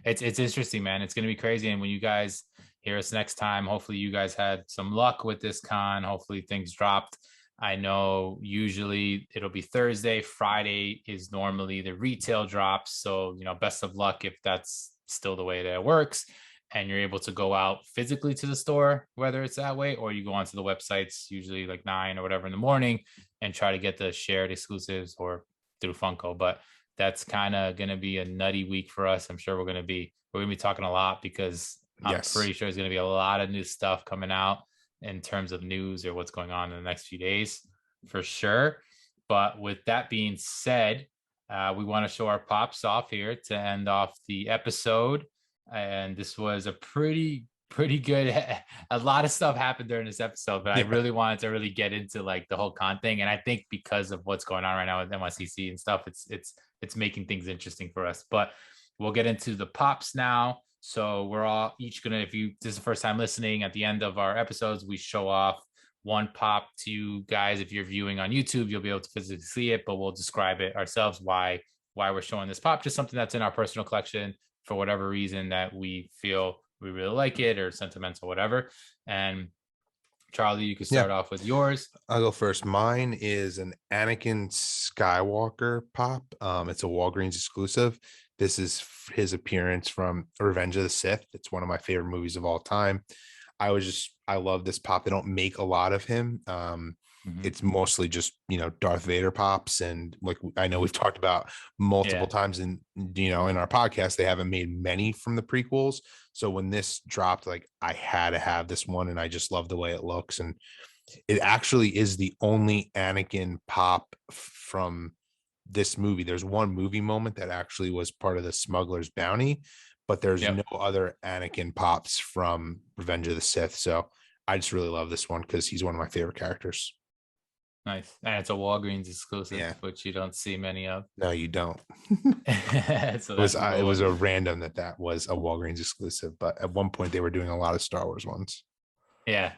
it's interesting, man. It's gonna be crazy. And when you guys hear us next time, hopefully you guys had some luck with this con. Hopefully things dropped. I know usually it'll be Thursday. Friday is normally the retail drops. So, best of luck if that's still the way that it works, and you're able to go out physically to the store, whether it's that way, or you go onto the websites, usually like 9 or whatever in the morning, and try to get the shared exclusives or through Funko. But that's kind of going to be a nutty week for us. I'm sure we're gonna be talking a lot, because I'm Yes. pretty sure there's going to be a lot of new stuff coming out in terms of news or what's going on in the next few days, for sure. But with that being said, we want to show our pops off here to end off the episode. And this was a pretty good a lot of stuff happened during this episode, but I Yeah. really wanted to really get into like the whole con thing. And I think because of what's going on right now with NYCC and stuff, it's making things interesting for us. But we'll get into the pops now. So we're all each gonna, if you this is the first time listening, at the end of our episodes we show off one pop to you guys. If you're viewing on YouTube, you'll be able to physically see it, but we'll describe it ourselves, why we're showing this pop, just something that's in our personal collection for whatever reason that we feel we really like it, or sentimental, whatever. And Charlie, you can Yeah. start off with yours. I'll go first. Mine is an Anakin Skywalker Pop. It's a Walgreens exclusive. This is his appearance from Revenge of the Sith. It's one of my favorite movies of all time. I love this pop. They don't make a lot of him. Mhm. It's mostly just, Darth Vader pops. And like, I know we've talked about multiple Yeah. times in our podcast, they haven't made many from the prequels. So when this dropped, like, I had to have this one, and I just love the way it looks. And it actually is the only Anakin pop from this movie. There's one movie moment that actually was part of the smuggler's bounty, but there's Yep. no other Anakin pops from Revenge of the Sith. So I just really love this one because he's one of my favorite characters. Nice. And it's a Walgreens exclusive, Yeah. which you don't see many of. No, you don't. So It was that's a it cool was one. a random that was a Walgreens exclusive, but at one point they were doing a lot of Star Wars ones. Yeah.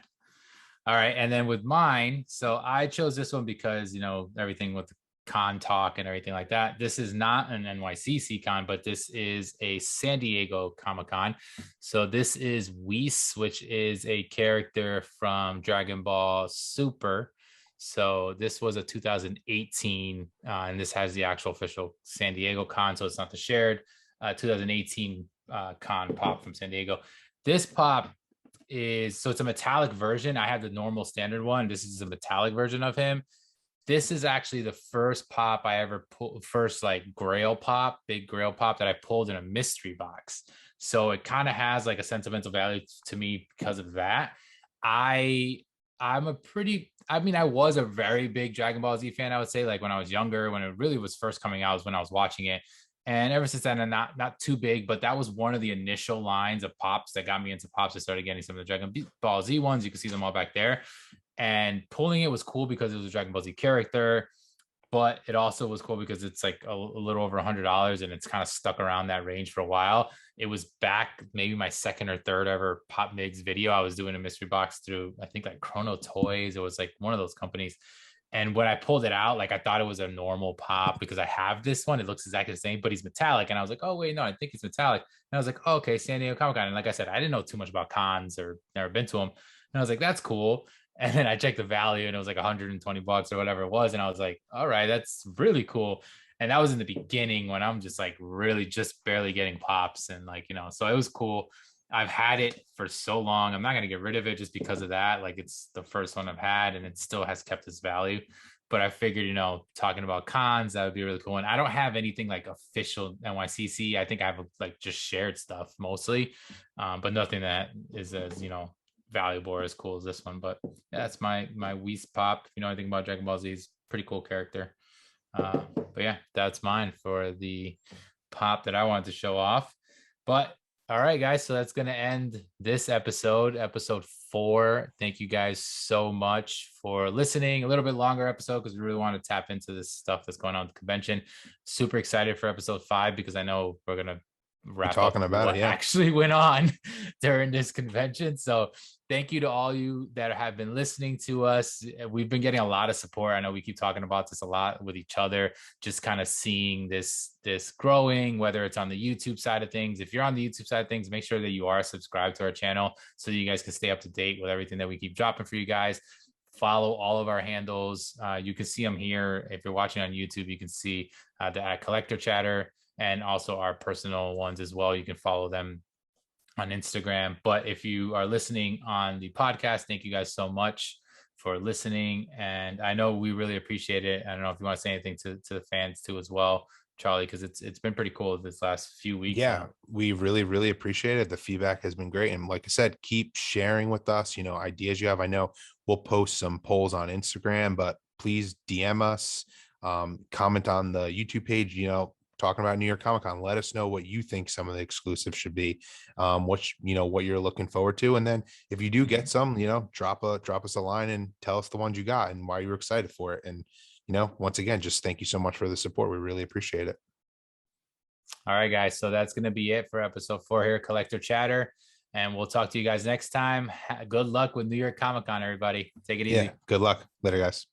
All right. And then with mine, so I chose this one because, everything with con talk and everything like that. This is not an NYCC con, but this is a San Diego Comic Con. So this is Whis, which is a character from Dragon Ball Super. So this was a 2018, and this has the actual official San Diego con. So it's not the shared 2018 con pop from San Diego. This pop it's a metallic version. I have the normal standard one. This is a metallic version of him. This is actually the first pop I ever pulled, first like grail pop, big grail pop that I pulled in a mystery box. So it kind of has like a sentimental value to me because of that. I I was a very big Dragon Ball Z fan, I would say, like when I was younger, when it really was first coming out, was when I was watching it. And ever since then, I'm not too big, but that was one of the initial lines of pops that got me into pops. I started getting some of the Dragon Ball Z ones. You can see them all back there. And pulling it was cool because it was a Dragon Ball Z character, but it also was cool because it's like a little over $100 and it's kind of stuck around that range for a while. It was back maybe my second or third ever Pop Migs video. I was doing a mystery box through, I think, like Chrono Toys. It was like one of those companies. And when I pulled it out, like I thought it was a normal pop because I have this one. It looks exactly the same, but he's metallic. And I was like, oh, wait, no, I think it's metallic. And I was like, oh, okay, San Diego Comic-Con. And like I said, I didn't know too much about cons or never been to them. And I was like, that's cool. And then I checked the value and it was like $120 or whatever it was. And I was like, all right, that's really cool. And that was in the beginning when I'm just like really just barely getting pops. And like, so it was cool. I've had it for so long. I'm not going to get rid of it just because of that. Like it's the first one I've had and it still has kept its value. But I figured, talking about cons, that would be really cool. And I don't have anything like official NYCC. I think I have like just shared stuff mostly, but nothing that is as, valuable or as cool as this one. But yeah, that's my Whis pop. If you know anything about Dragon Ball Z, he's pretty cool character. But yeah, that's mine for the pop that I wanted to show off. But all right, guys. So that's going to end this episode 4. Thank you guys so much for listening. A little bit longer episode because we really want to tap into this stuff that's going on at the convention. Super excited for episode 5 because I know we're going to wrap talking up about what it, yeah. actually went on during this convention. So thank you to all you that have been listening to us. We've been getting a lot of support. I know we keep talking about this a lot with each other, just kind of seeing this growing, whether it's on the YouTube side of things. If you're on the YouTube side of things, make sure that you are subscribed to our channel so you guys can stay up to date with everything that we keep dropping for you guys. Follow all of our handles. You can see them here. If you're watching on YouTube, you can see the Collector Chatter and also our personal ones as well. You can follow them on Instagram. But if you are listening on the podcast, thank you guys so much for listening. And I know we really appreciate it. I don't know if you want to say anything to the fans too as well, Charlie, because it's been pretty cool this last few weeks. Yeah, we really, really appreciate it. The feedback has been great. And like I said, keep sharing with us, ideas you have. I know we'll post some polls on Instagram, but please DM us, comment on the YouTube page, talking about New York Comic Con. Let us know what you think some of the exclusives should be, what you're looking forward to. And then if you do get some, drop us a line and tell us the ones you got and why you were excited for it. And, once again, just thank you so much for the support. We really appreciate it. All right, guys. So that's going to be it for episode 4 here, Collector Chatter. And we'll talk to you guys next time. Good luck with New York Comic Con, everybody. Take it easy. Yeah, good luck. Later, guys.